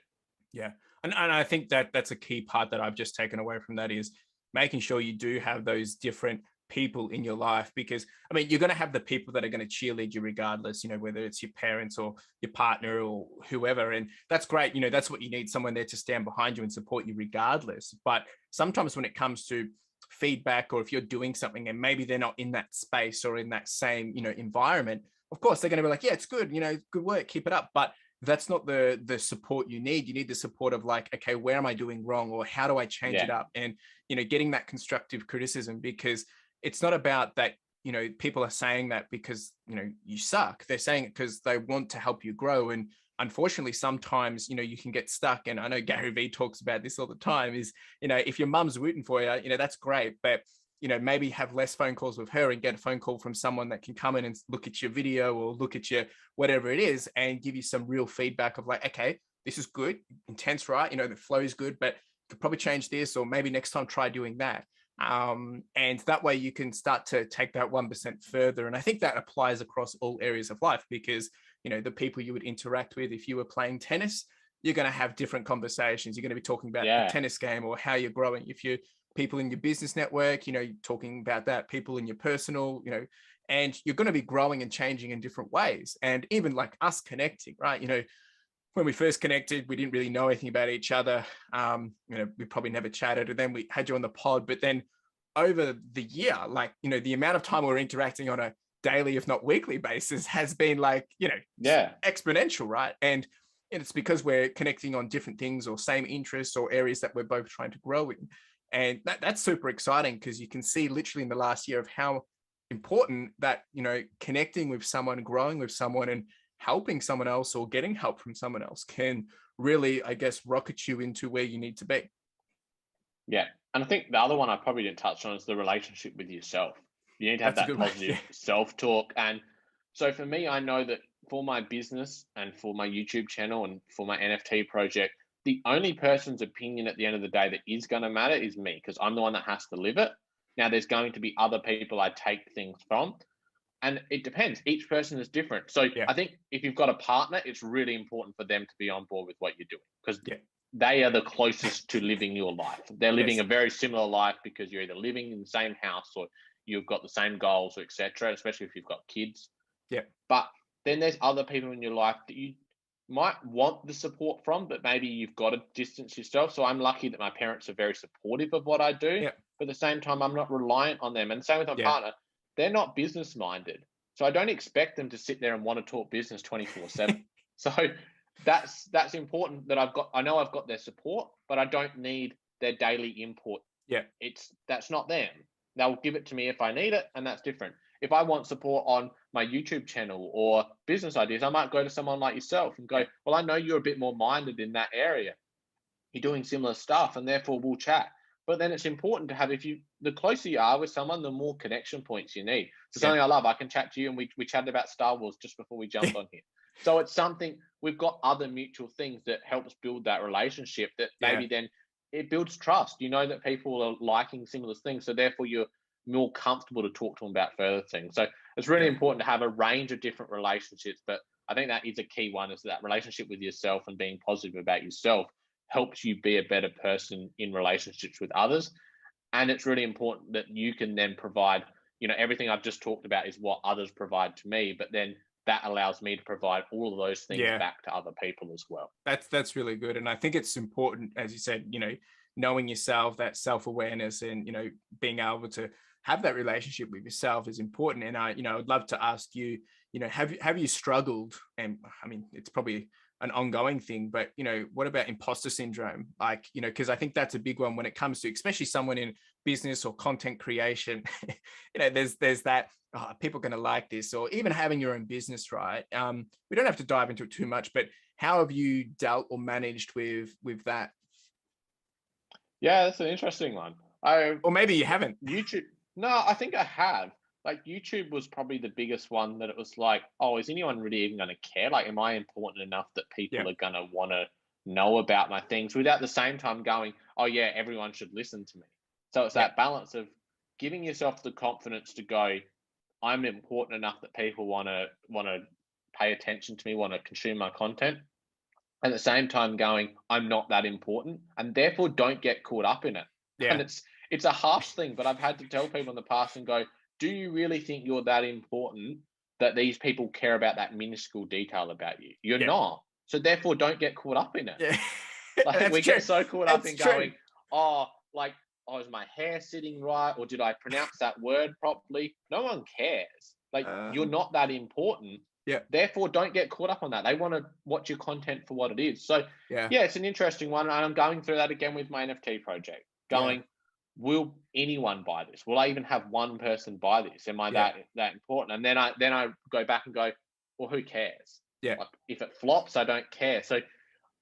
Speaker 1: Yeah. And I think that's a key part that I've just taken away from that, is making sure you do have those different people in your life, because I mean, you're going to have the people that are going to cheerlead you regardless, whether it's your parents or your partner or whoever. And that's great. That's what you need, someone there to stand behind you and support you regardless. But sometimes when it comes to feedback, or if you're doing something and maybe they're not in that space or in that same, environment, of course they're going to be like, yeah, it's good, good work, keep it up. But that's not the support you need. You need the support of like, okay, where am I doing wrong, or how do I change it
Speaker 2: Yeah.
Speaker 1: up? And getting that constructive criticism, because it's not about that. People are saying that because you suck. They're saying it because they want to help you grow. And unfortunately, sometimes you can get stuck. And I know Gary Vee talks about this all the time. Is if your mum's rooting for you, that's great, but maybe have less phone calls with her and get a phone call from someone that can come in and look at your video or look at your whatever it is and give you some real feedback of like, okay, this is good, intense, right? The flow is good, but could probably change this, or maybe next time try doing that. And that way you can start to take that 1% further. And I think that applies across all areas of life, because, the people you would interact with, if you were playing tennis, you're going to have different conversations. You're going to be talking about the tennis game or how you're growing. If you're people in your business network, talking about that, people in your personal, and you're going to be growing and changing in different ways. And even like us connecting, right? When we first connected, we didn't really know anything about each other. We probably never chatted, and then we had you on the pod. But then over the year, like, the amount of time we're interacting on a daily, if not weekly basis has been like, exponential, right? And it's because we're connecting on different things or same interests or areas that we're both trying to grow in. And that's super exciting, because you can see literally in the last year of how important that, connecting with someone, growing with someone, and helping someone else or getting help from someone else can really, I guess, rocket you into where you need to be.
Speaker 2: Yeah. And I think the other one I probably didn't touch on is the relationship with yourself. You need to have that positive self-talk. And so for me, I know that for my business and for my YouTube channel and for my NFT project, the only person's opinion at the end of the day that is going to matter is me, because I'm the one that has to live it. Now, there's going to be other people I take things from, and it depends. Each person is different. So I think if you've got a partner, it's really important for them to be on board with what you're doing, because they are the closest to living your life. They're living a very similar life, because you're either living in the same house or you've got the same goals, or etc., especially if you've got kids.
Speaker 1: Yeah.
Speaker 2: But then there's other people in your life that you might want the support from, but maybe you've got to distance yourself. So I'm lucky that my parents are very supportive of what I do.
Speaker 1: Yeah.
Speaker 2: But at the same time, I'm not reliant on them. And same with my partner. They're not business minded. So I don't expect them to sit there and want to talk business 24/7. So that's important, that I know I've got their support, but I don't need their daily input.
Speaker 1: Yeah.
Speaker 2: That's not them. They'll give it to me if I need it, and that's different. If I want support on my YouTube channel or business ideas, I might go to someone like yourself and go, well, I know you're a bit more minded in that area. You're doing similar stuff, and therefore we'll chat. But then it's important to have, the closer you are with someone, the more connection points you need. So something I love, I can chat to you, and we chatted about Star Wars just before we jumped on here. So it's something, we've got other mutual things that helps build that relationship, that maybe then it builds trust. You know that people are liking similar things, so therefore you're more comfortable to talk to them about further things. So it's really important to have a range of different relationships, but I think that is a key one, is that relationship with yourself and being positive about yourself helps you be a better person in relationships with others. And it's really important that you can then provide, everything I've just talked about is what others provide to me, but then that allows me to provide all of those things back to other people as well.
Speaker 1: That's really good. And I think it's important, as you said, knowing yourself, that self-awareness, and, being able to have that relationship with yourself is important. And I'd love to ask you, have you struggled? And I mean, it's probably an ongoing thing, but what about imposter syndrome? Like, because I think that's a big one when it comes to, especially someone in business or content creation. There's that, people are going to like this, or even having your own business, right? We don't have to dive into it too much, but how have you dealt or managed with that?
Speaker 2: Yeah, that's an interesting one.
Speaker 1: Or maybe you haven't.
Speaker 2: YouTube. No, I think I have. Like, YouTube was probably the biggest one, that it was like, oh, is anyone really even going to care? Like, am I important enough that people are going to want to know about my things, without the same time going, oh yeah, everyone should listen to me. So it's that balance of giving yourself the confidence to go, I'm important enough that people want to pay attention to me, want to consume my content. At the same time going, I'm not that important, and therefore don't get caught up in it. And it's a harsh thing, but I've had to tell people in the past and go, do you really think you're that important that these people care about that minuscule detail about you? You're not. So therefore don't get caught up in it.
Speaker 1: Yeah.
Speaker 2: Like, we get so caught up in going, oh, like, oh, is my hair sitting right? Or did I pronounce that word properly? No one cares. Like, you're not that important.
Speaker 1: Yeah.
Speaker 2: Therefore, don't get caught up on that. They want to watch your content for what it is. So,
Speaker 1: Yeah.
Speaker 2: yeah, it's an interesting one. And I'm going through that again with my NFT project. Going, will anyone buy this? Will I even have one person buy this? Am I that important? And then I go back and go, well, who cares?
Speaker 1: Yeah.
Speaker 2: Like, if it flops, I don't care. So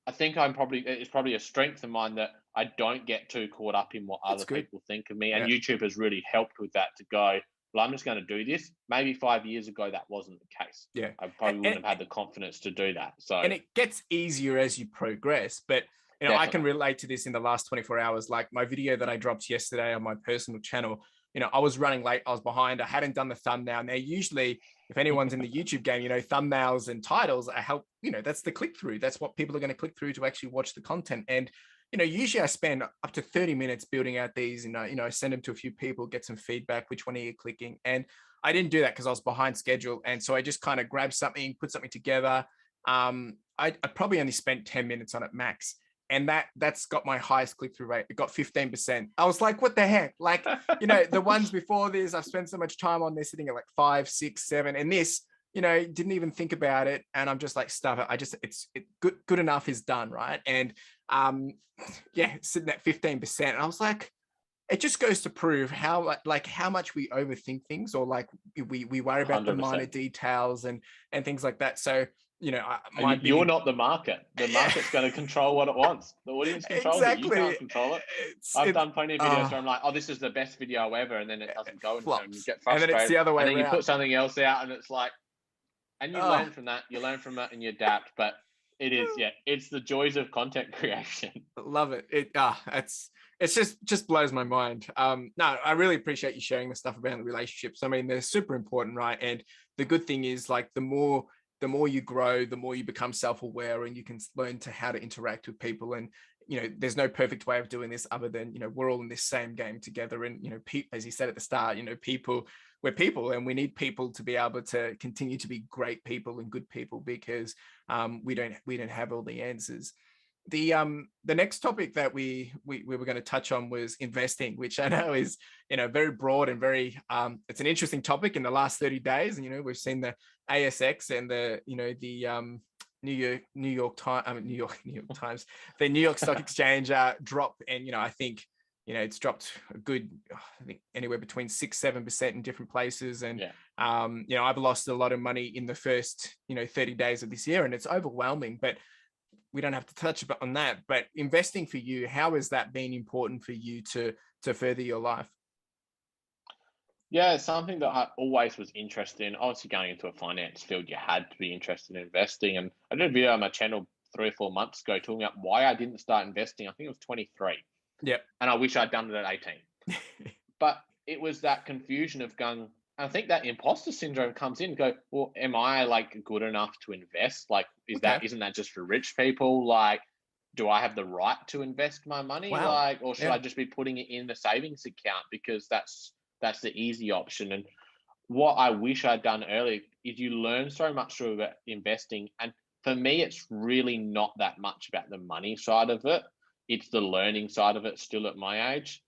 Speaker 2: I think it's probably a strength of mine that I don't get too caught up in what other people think of me. And YouTube has really helped with that to go, well, I'm just going to do this. Maybe 5 years ago, that wasn't the case.
Speaker 1: Yeah.
Speaker 2: I probably wouldn't have had the confidence to do that. So,
Speaker 1: and it gets easier as you progress, but you know,
Speaker 2: Definitely.
Speaker 1: I can relate to this in the last 24 hours. Like my video that I dropped yesterday on my personal channel, you know, I was running late. I was behind. I hadn't done the thumbnail. And they're usually, if anyone's in the YouTube game, you know, thumbnails and titles, I help, you know, that's the click through. That's what people are going to click through to actually watch the content. And, you know, usually I spend up to 30 minutes building out these, you know, send them to a few people, get some feedback, which one are you clicking? And I didn't do that because I was behind schedule. And so I just kind of grabbed something, put something together. I probably only spent 10 minutes on it max. And that's got my highest click-through rate. It got 15%. I was like, what the heck? Like, you know, the ones before this, I've spent so much time on this sitting at like 5, 6, 7. And this, you know, didn't even think about it. And I'm just like, stuff it. It's good enough is done, right? And sitting at 15%. And I was like, it just goes to prove how much we overthink things, or like we worry about 100%. The minor details and things like that. So, you know,
Speaker 2: you're not the market. The market's going to control what it wants. The audience controls it. You can't control it. I've done plenty of videos where I'm like, oh, this is the best video ever, and then it doesn't go, and you get frustrated.
Speaker 1: And then it's the other way
Speaker 2: around.
Speaker 1: And
Speaker 2: then you put something else out, and it's like, and you learn from that. You learn from it, and you adapt. But it is, it's the joys of content creation.
Speaker 1: Love it. It's just blows my mind. No, I really appreciate you sharing the stuff about the relationships. I mean, they're super important, right? And the good thing is, like, the more you grow, the more you become self-aware, and you can learn to how to interact with people. And, you know, there's no perfect way of doing this other than, you know, we're all in this same game together. And, you know, as you said at the start, you know, we're people, and we need people to be able to continue to be great people and good people, because we don't have all the answers. The next topic that we were going to touch on was investing, which I know is, you know, very broad and very it's an interesting topic in the last 30 days. And, you know, we've seen the ASX and the, you know, the New York Times, the New York Stock Exchange drop. And, you know, I think, you know, it's dropped a good, I think, anywhere between 6-7% in different places. And, you know, I've lost a lot of money in the first, you know, 30 days of this year, and it's overwhelming. But we don't have to touch on that. But investing for you, how has that been important for you to further your life?
Speaker 2: Yeah, it's something that I always was interested in. Obviously, going into a finance field, you had to be interested in investing. And I did a video on my channel 3 or 4 months ago talking about why I didn't start investing. I think it was 23.
Speaker 1: Yeah.
Speaker 2: And I wish I'd done it at 18. But it was that confusion of going, I think that imposter syndrome comes in and go, well, am I like good enough to invest? Like, isn't that just for rich people? Like, do I have the right to invest my money?
Speaker 1: Wow.
Speaker 2: Like, or should I just be putting it in the savings account because that's the easy option? And what I wish I'd done earlier is you learn so much through about investing. And for me, it's really not that much about the money side of it. It's the learning side of it still at my age.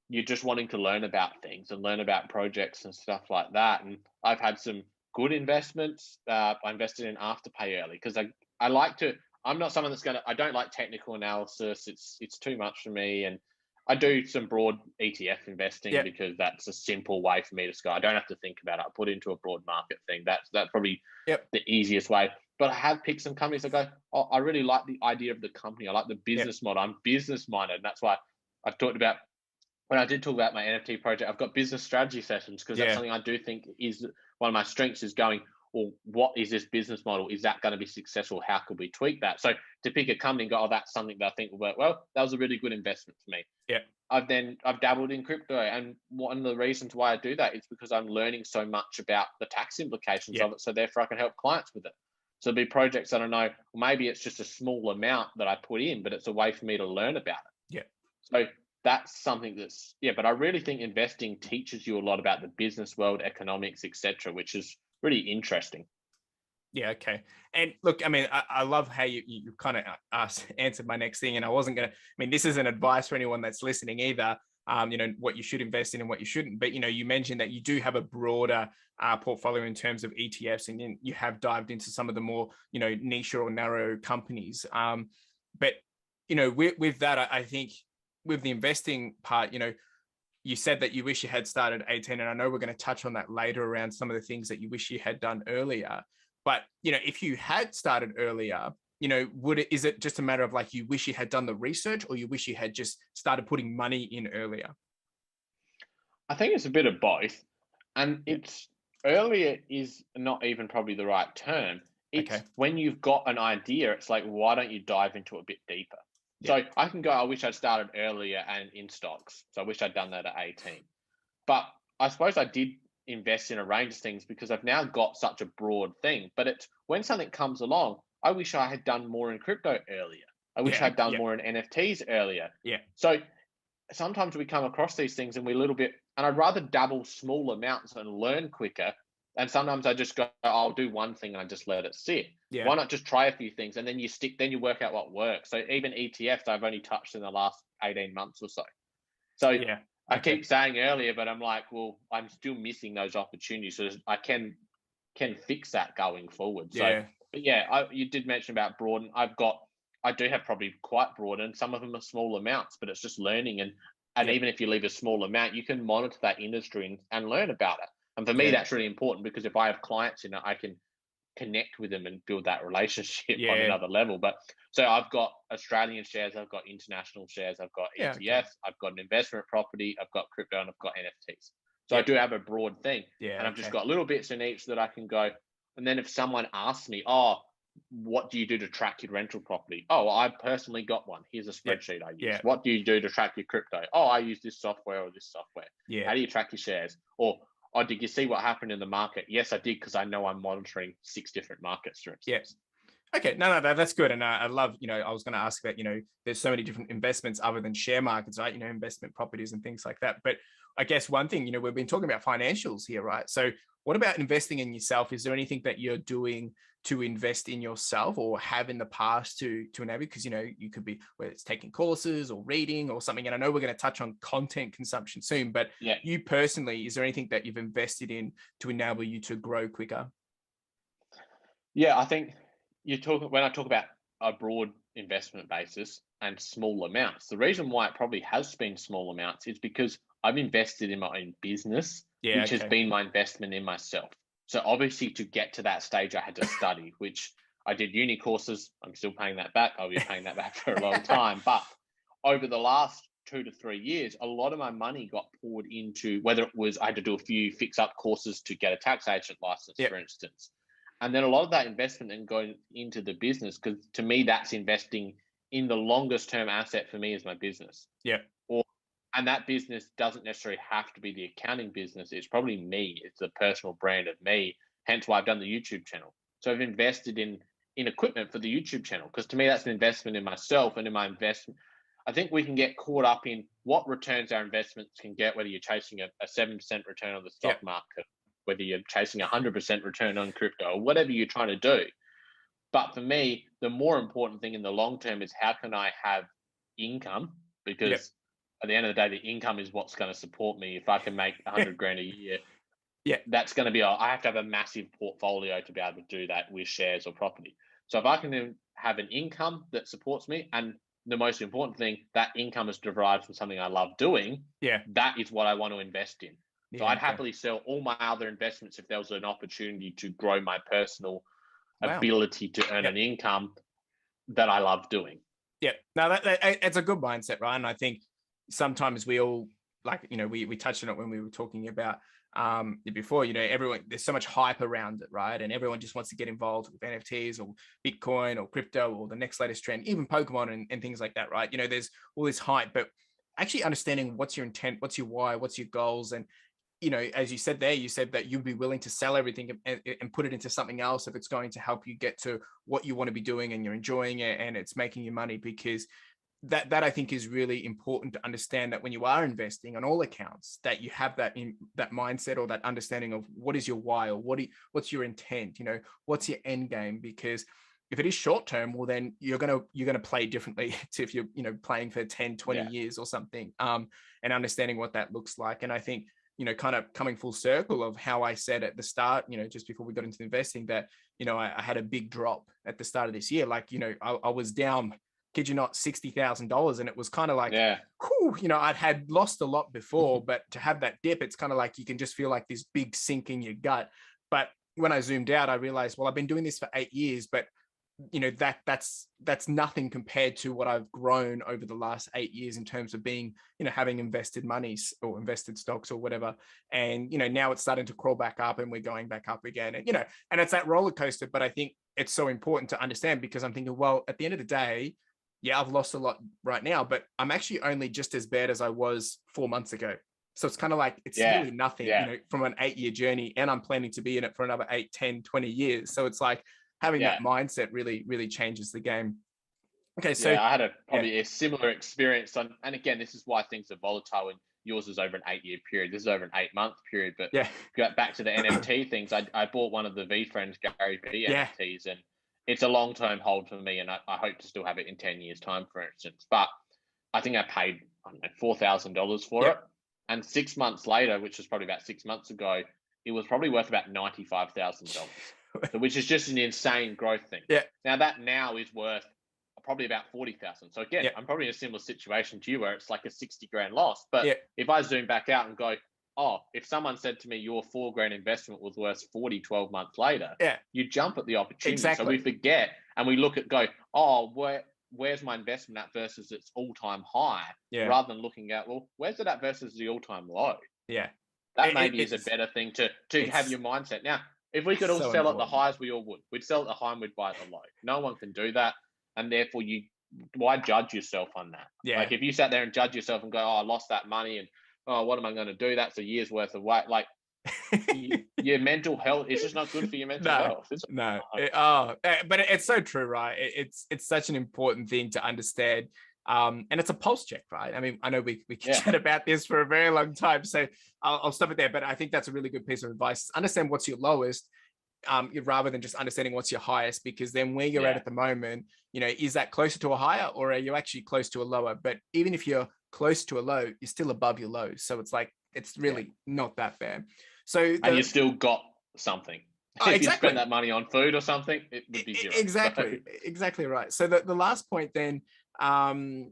Speaker 2: You're just wanting to learn about things and learn about projects and stuff like that. And I've had some good investments. I invested in Afterpay early because I like to. I'm not someone that's I don't like technical analysis. It's too much for me. And I do some broad ETF investing because that's a simple way for me to go. I don't have to think about it. I put into a broad market thing. That's probably the easiest way. But I have picked some companies that go, oh, I really like the idea of the company. I like the business model. I'm business minded. And that's why I've talked about, when I did talk about my NFT project, I've got business strategy sessions because that's something I do think is one of my strengths, is going, well, what is this business model? Is that going to be successful? How could we tweak that? So to pick a company and go, oh, that's something that I think will work well, that was a really good investment for me.
Speaker 1: Yeah.
Speaker 2: I've dabbled in crypto. And one of the reasons why I do that is because I'm learning so much about the tax implications of it. So therefore I can help clients with it. So there'll be projects that I know, maybe it's just a small amount that I put in, but it's a way for me to learn about it.
Speaker 1: Yeah.
Speaker 2: So that's something that's, but I really think investing teaches you a lot about the business world, economics, etc., which is really interesting.
Speaker 1: Yeah. Okay. And look, I mean, I love how you kind of answered my next thing, and I wasn't going to, I mean, this isn't advice for anyone that's listening either, what you should invest in and what you shouldn't. But, you mentioned that you do have a broader portfolio in terms of ETFs, and you have dived into some of the more, niche or narrow companies. But, with that, I think with the investing part, you said that you wish you had started at 18, and I know we're going to touch on that later around some of the things that you wish you had done earlier. But, if you had started earlier, is it just a matter of like, you wish you had done the research, or you wish you had just started putting money in earlier?
Speaker 2: I think it's a bit of both. And it's earlier is not even probably the right term. It's when you've got an idea, it's like, why don't you dive into it a bit deeper? So I can go, I wish I'd started earlier and in stocks. So I wish I'd done that at 18. But I suppose I did invest in a range of things because I've now got such a broad thing. But it's when something comes along, I wish I had done more in crypto earlier. I wish I'd done more in NFTs earlier.
Speaker 1: Yeah.
Speaker 2: So sometimes we come across these things and we're a little bit, and I'd rather double small amounts and learn quicker. And sometimes I just go, I'll do one thing and I just let it sit.
Speaker 1: Yeah.
Speaker 2: Why not just try a few things and then you work out what works. So even ETFs, I've only touched in the last 18 months or so. So I keep saying earlier, but I'm like, well, I'm still missing those opportunities. So I can fix that going forward. So, but you did mention about broaden. I do have probably quite broad, and some of them are small amounts, but it's just learning. And even if you leave a small amount, you can monitor that industry and learn about it. And for me, that's really important because if I have clients in it, I can connect with them and build that relationship on another level. But so I've got Australian shares, I've got international shares, I've got ETFs, I've got an investment property, I've got crypto, and I've got NFTs. So I do have a broad thing. And I've just got little bits in each that I can go. And then if someone asks me, what do you do to track your rental property? Oh, I personally got one. Here's a spreadsheet I use. What do you do to track your crypto? Oh, I use this software or this software. How do you track your shares? Or, did you see what happened in the market? Yes, I did, because I know I'm monitoring 6 different markets, for instance.
Speaker 1: Yes. Okay, no, that's good. And I love, I was going to ask about, there's so many different investments other than share markets, right? Investment properties and things like that. But I guess one thing, we've been talking about financials here, right? So what about investing in yourself? Is there anything that you're doing to invest in yourself or have in the past to enable? Because, you could be, whether it's taking courses or reading or something. And I know we're going to touch on content consumption soon, but you personally, is there anything that you've invested in to enable you to grow quicker?
Speaker 2: Yeah, I think when I talk about a broad investment basis and small amounts, the reason why it probably has been small amounts is because I've invested in my own business, which has been my investment in myself. So obviously to get to that stage, I had to study, which I did uni courses. I'm still paying that back. I'll be paying that back for a long time. But over the last 2 to 3 years, a lot of my money got poured into, whether it was I had to do a few fix-up courses to get a tax agent license, for instance. And then a lot of that investment then going into the business, because to me, that's investing in the longest term asset for me is my business. And that business doesn't necessarily have to be the accounting business. It's probably me. It's a personal brand of me. Hence why I've done the YouTube channel. So I've invested in equipment for the YouTube channel, because to me, that's an investment in myself and in my investment. I think we can get caught up in what returns our investments can get, whether you're chasing a 7% return on the stock market, whether you're chasing 100% return on crypto, or whatever you're trying to do. But for me, the more important thing in the long term is how can I have income? Because at the end of the day, the income is what's going to support me. If I can make 100 grand a year, that's going to be, I have to have a massive portfolio to be able to do that with shares or property. So if I can then have an income that supports me, and the most important thing, that income is derived from something I love doing, that is what I want to invest in. So I'd happily sell all my other investments if there was an opportunity to grow my personal ability to earn an income that I love doing.
Speaker 1: No, it's a good mindset, right? And I think sometimes we all, like, we touched on it when we were talking about before, everyone, there's so much hype around it, right? And everyone just wants to get involved with NFTs or Bitcoin or crypto or the next latest trend, even Pokemon and things like that, right? There's all this hype, but actually understanding what's your intent, what's your why, what's your goals. And, as you said there, you said that you'd be willing to sell everything and put it into something else if it's going to help you get to what you want to be doing and you're enjoying it and it's making you money, because that I think is really important to understand, that when you are investing on all accounts, that you have that mindset or that understanding of what is your why, or what's your intent, what's your end game. Because if it is short term, well, then you're gonna play differently to if you're, playing for 10, 20 years or something, and understanding what that looks like. And I think, kind of coming full circle of how I said at the start, just before we got into investing, that, I had a big drop at the start of this year. Like, I was down, kid you not, $60,000. And it was kind of like, whew, I'd had lost a lot before, but to have that dip, it's kind of like, you can just feel like this big sink in your gut. But when I zoomed out, I realized, well, I've been doing this for 8 years, but that's nothing compared to what I've grown over the last 8 years in terms of being, having invested monies or invested stocks or whatever. And, now it's starting to crawl back up and we're going back up again. And, and it's that roller coaster, but I think it's so important to understand, because I'm thinking, well, at the end of the day, yeah, I've lost a lot right now, but I'm actually only just as bad as I was 4 months ago. So it's kind of like, it's really nothing, from an 8-year journey, and I'm planning to be in it for another 8, 10, 20 years. So it's like, having that mindset really, really changes the game. Okay, so
Speaker 2: I had probably a similar experience and again, this is why things are volatile, and yours is over an 8-year period. This is over an 8-month period. But back to the NFT things, I bought one of the VFriends Gary V NFTs, and it's a long-term hold for me, and I hope to still have it in 10 years' time, for instance. But I think I paid $4,000 for it, and 6 months later, which was probably about 6 months ago, it was probably worth about $95,000. Which is just an insane growth thing. Now that is worth probably about 40,000. So again, I'm probably in a similar situation to you, where it's like a 60 grand loss. But if I zoom back out and go, oh, if someone said to me your 4 grand investment was worth 40 12 months later, you jump at the opportunity.
Speaker 1: Exactly.
Speaker 2: So we forget and we look at oh, where's my investment at versus its all-time high, rather than looking at, well, where's it at versus the all-time low? That maybe is a better thing to have your mindset. Now, if we could all sell at the highs, we all would. We'd sell at the high and we'd buy at the low. No one can do that. And therefore, why judge yourself on that? Like, if you sat there and judge yourself and go, oh, I lost that money, and, oh, what am I going to do? That's a year's worth of weight. Like, your mental health, it's just not good for your mental health.
Speaker 1: But it's so true, right? It's such an important thing to understand. And it's a pulse check, right? I mean, I know we can chat about this for a very long time, so I'll stop it there. But I think that's a really good piece of advice. Understand what's your lowest, rather than just understanding what's your highest, because then where you're at the moment, is that closer to a higher, or are you actually close to a lower? But even if you're close to a low, you're still above your low. So it's like, it's really not that bad. So
Speaker 2: and you still got something. If you spend that money on food or something, it would be zero.
Speaker 1: Exactly right. So the last point then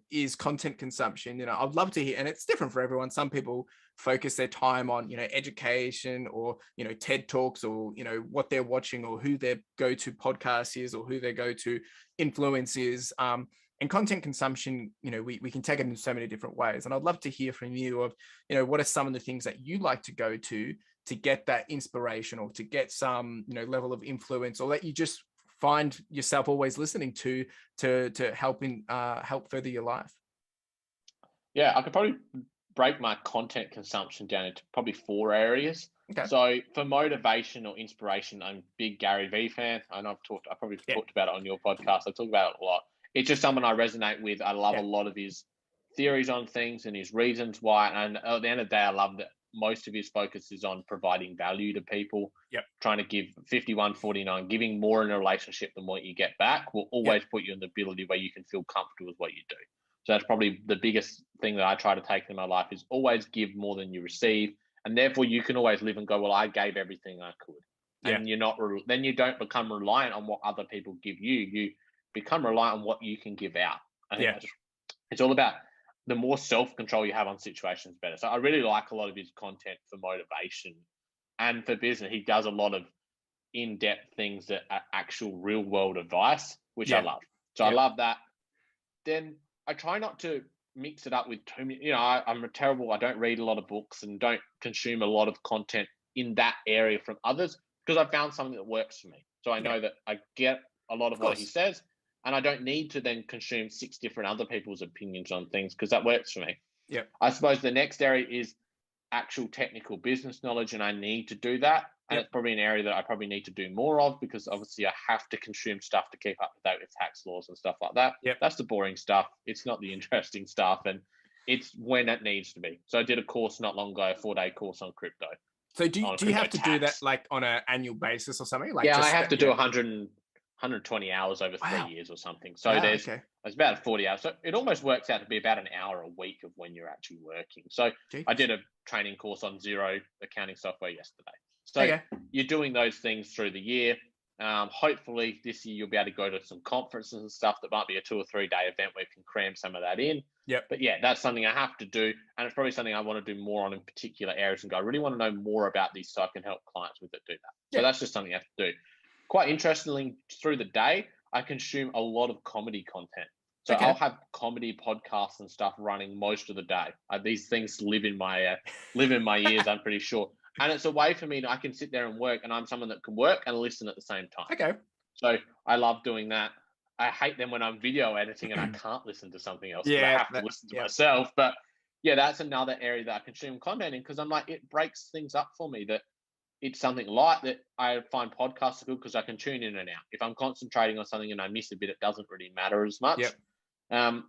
Speaker 1: is content consumption. I'd love to hear, and it's different for everyone. Some people focus their time on, education, or, TED Talks, or, what they're watching, or who their go-to podcast is, or who their go-to influence is. And content consumption, we can take it in so many different ways. And I'd love to hear from you of, what are some of the things that you like to go to get that inspiration, or to get some, level of influence, or that you just find yourself always listening to help further your life?
Speaker 2: Yeah, I could probably break my content consumption down into probably 4 areas. Okay. So for motivation or inspiration, I'm a big Gary V fan. I know I probably talked about it on your podcast. I talk about it a lot. It's just someone I resonate with. I love a lot of his theories on things and his reasons why. And at the end of the day, I love that most of his focus is on providing value to people. Trying to give 51-49, giving more in a relationship than what you get back will always put you in the ability where you can feel comfortable with what you do. So that's probably the biggest thing that I try to take in my life, is always give more than you receive. And therefore you can always live and go, well, I gave everything I could. And then you don't become reliant on what other people give you. You become reliant on what you can give out. I think it's all about the more self-control you have on situations, better. So I really like a lot of his content for motivation and for business. He does a lot of in-depth things that are actual real-world advice, which I love. So I love that. Then I try not to mix it up with too many. I don't read a lot of books and don't consume a lot of content in that area from others, because I found something that works for me. So I know that I get a lot of what he says, and I don't need to then consume 6 different other people's opinions on things, because that works for me. I suppose the next area is actual technical business knowledge, and I need to do that. And it's probably an area that I probably need to do more of, because obviously I have to consume stuff to keep up to date with tax laws and stuff like that. That's the boring stuff. It's not the interesting stuff, and it's when it needs to be. So I did a course not long ago, a 4-day course on crypto. So
Speaker 1: do you have to do that like on an annual basis or something? Like
Speaker 2: I have to do 100 120 hours over
Speaker 1: Wow.
Speaker 2: 3 years or something. So
Speaker 1: Wow.
Speaker 2: there's
Speaker 1: Okay.
Speaker 2: it's about 40 hours. So it almost works out to be about an hour a week of when you're actually working. So I
Speaker 1: Jeepers.
Speaker 2: did a training course on Zero accounting software yesterday. So
Speaker 1: Okay.
Speaker 2: you're doing those things through the year. Hopefully this year you'll be able to go to some conferences and stuff that might be a 2 or 3 day event where you can cram some of that in.
Speaker 1: Yep.
Speaker 2: But yeah, that's something I have to do. And it's probably something I want to do more on in particular areas and go, I really want to know more about these so I can help clients with it do that. So
Speaker 1: Yeah.
Speaker 2: that's just something I have to do. Quite interestingly, through the day, I consume a lot of comedy content. So I'll
Speaker 1: Okay.
Speaker 2: have comedy podcasts and stuff running most of the day. These things live in my ears, I'm pretty sure. And it's a way for me that I can sit there and work, and I'm someone that can work and listen at the same time.
Speaker 1: Okay.
Speaker 2: So I love doing that. I hate them when I'm video editing and I can't listen to something else because I
Speaker 1: Yeah.
Speaker 2: have to listen to myself. But yeah, that's another area that I consume content in because I'm like, it breaks things up for me that it's something light that I find podcasts are good because I can tune in and out. If I'm concentrating on something and I miss a bit, it doesn't really matter as much.
Speaker 1: Yep.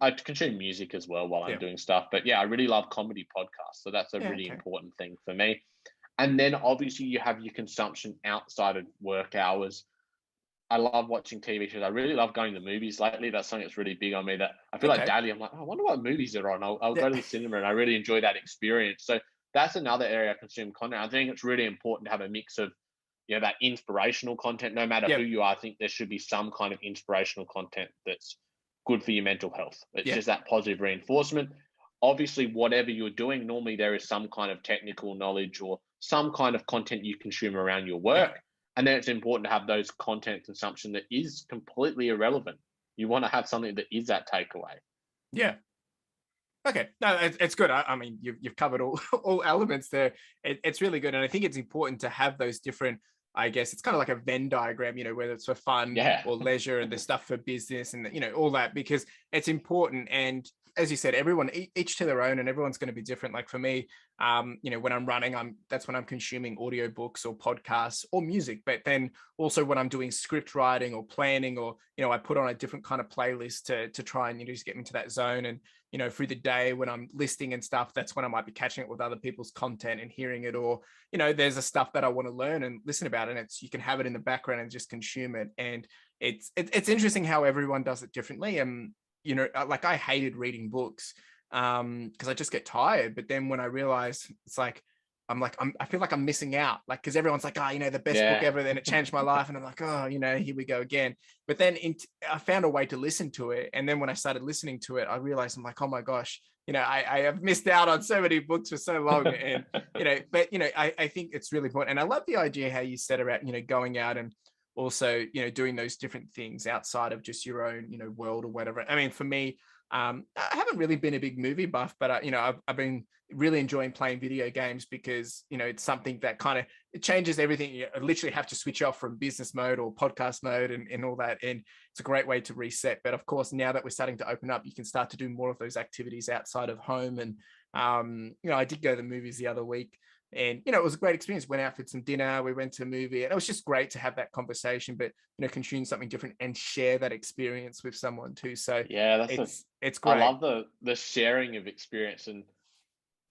Speaker 2: I consume music as well while I'm
Speaker 1: Yep.
Speaker 2: doing stuff. But yeah, I really love comedy podcasts. So that's a
Speaker 1: Yeah,
Speaker 2: really
Speaker 1: okay.
Speaker 2: important thing for me. And then obviously you have your consumption outside of work hours. I love watching TV shows. I really love going to movies lately. That's something that's really big on me that I feel like
Speaker 1: Okay.
Speaker 2: daily I'm like, oh, I wonder what movies are on. I'll
Speaker 1: Yeah.
Speaker 2: go to the cinema and I really enjoy that experience. So that's another area I consume content. I think it's really important to have a mix of, that inspirational content, no matter who
Speaker 1: Yep.
Speaker 2: you are. I think there should be some kind of inspirational content that's good for your mental health. It's
Speaker 1: Yep.
Speaker 2: just that positive reinforcement. Obviously, whatever you're doing, normally there is some kind of technical knowledge or some kind of content you consume around your work.
Speaker 1: Yep.
Speaker 2: And then it's important to have those content consumption that is completely irrelevant. You want to have something that is that takeaway.
Speaker 1: Yeah. Okay, no, it's good. I mean, you've covered all all elements there. It's really good, and I think it's important to have those different. I guess it's kind of like a Venn diagram, whether it's for fun
Speaker 2: Yeah.
Speaker 1: or leisure, and the stuff for business, and all that, because it's important. And as you said, everyone each to their own, and everyone's going to be different. Like for me, when I'm running, that's when I'm consuming audiobooks or podcasts or music. But then also when I'm doing script writing or planning, or I put on a different kind of playlist to try and just get me to that zone. And through the day when I'm listing and stuff, that's when I might be catching up with other people's content and hearing it, or, there's a stuff that I want to learn and listen about, and you can have it in the background and just consume it. And it's interesting how everyone does it differently. And, like I hated reading books because I just get tired. But then when I realized it's like, I feel like I'm missing out, like, because everyone's like, the best book ever, then it changed my life. And I'm like, oh, here we go again. But then I found a way to listen to it. And then when I started listening to it, I realized I'm like, oh my gosh, I have missed out on so many books for so long. And, but, I think it's really important. And I love the idea how you said about, going out and also, doing those different things outside of just your own, world or whatever. I mean, for me, I haven't really been a big movie buff, but I've been really enjoying playing video games because it's something that kind of it changes everything. You literally have to switch off from business mode or podcast mode and all that, and it's a great way to reset. But of course, now that we're starting to open up, you can start to do more of those activities outside of home. And I did go to the movies the other week. And, it was a great experience. Went out for some dinner. We went to a movie, and it was just great to have that conversation, but, consume something different and share that experience with someone too. So
Speaker 2: Yeah,
Speaker 1: it's
Speaker 2: I
Speaker 1: great.
Speaker 2: love the sharing of experience. And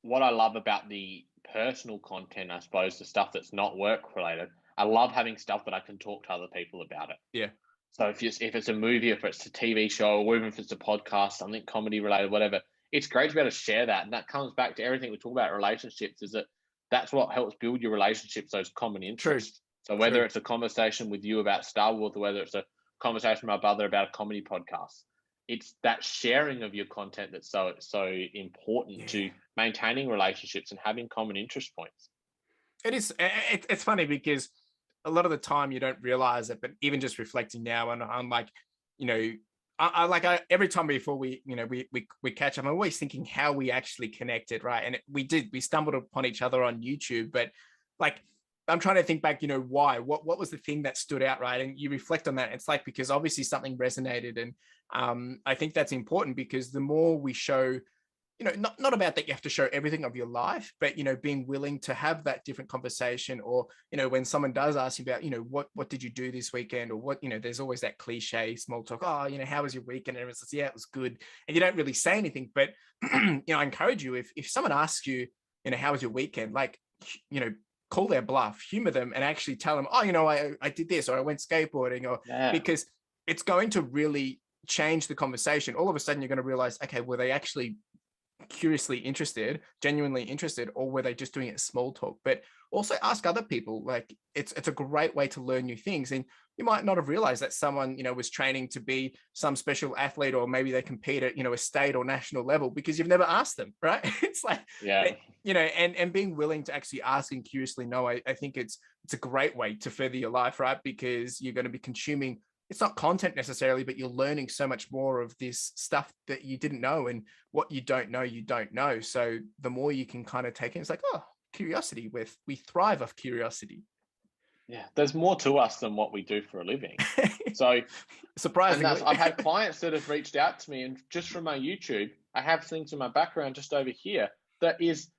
Speaker 2: what I love about the personal content, I suppose, the stuff that's not work related, I love having stuff that I can talk to other people about it.
Speaker 1: Yeah.
Speaker 2: So if it's a movie, if it's a TV show, or even if it's a podcast, something comedy related, whatever, it's great to be able to share that. And that comes back to everything we talk about relationships, is that that's what helps build your relationships, those common interests. So whether it's a conversation with you about Star Wars, or whether it's a conversation with my brother about a comedy podcast, it's that sharing of your content that's so important to maintaining relationships and having common interest points.
Speaker 1: It is. It's funny because a lot of the time you don't realize it, but even just reflecting now, and I'm like, every time before we catch up, I'm always thinking how we actually connected, right? And we stumbled upon each other on YouTube, but like, I'm trying to think back, why, what was the thing that stood out, right? And you reflect on that. It's like, because obviously something resonated. And I think that's important, because the more we show, not about that you have to show everything of your life, but, being willing to have that different conversation. Or, when someone does ask you about, what did you do this weekend, or what, there's always that cliche small talk. Oh, how was your weekend? And everyone says, yeah, it was good. And you don't really say anything, but, I encourage you, if someone asks you, how was your weekend? Like, call their bluff, humor them, and actually tell them, oh, I did this, or I went skateboarding, or because it's going to really change the conversation. All of a sudden, you're going to realize, okay, were they actually curiously interested, genuinely interested, or were they just doing it small talk? But also ask other people. Like it's a great way to learn new things. And you might not have realized that someone, was training to be some special athlete, or maybe they compete at, a state or national level, because you've never asked them, right? It's like, and being willing to actually ask and curiously know, I think it's a great way to further your life, right? Because you're going to be consuming, it's not content necessarily, but you're learning so much more of this stuff that you didn't know, and what you don't know, you don't know. So the more you can kind of take it, it's like, oh, curiosity, we thrive off curiosity.
Speaker 2: Yeah, there's more to us than what we do for a living. So
Speaker 1: surprisingly,
Speaker 2: I've had clients that have reached out to me, and just from my YouTube, I have things in my background just over here that is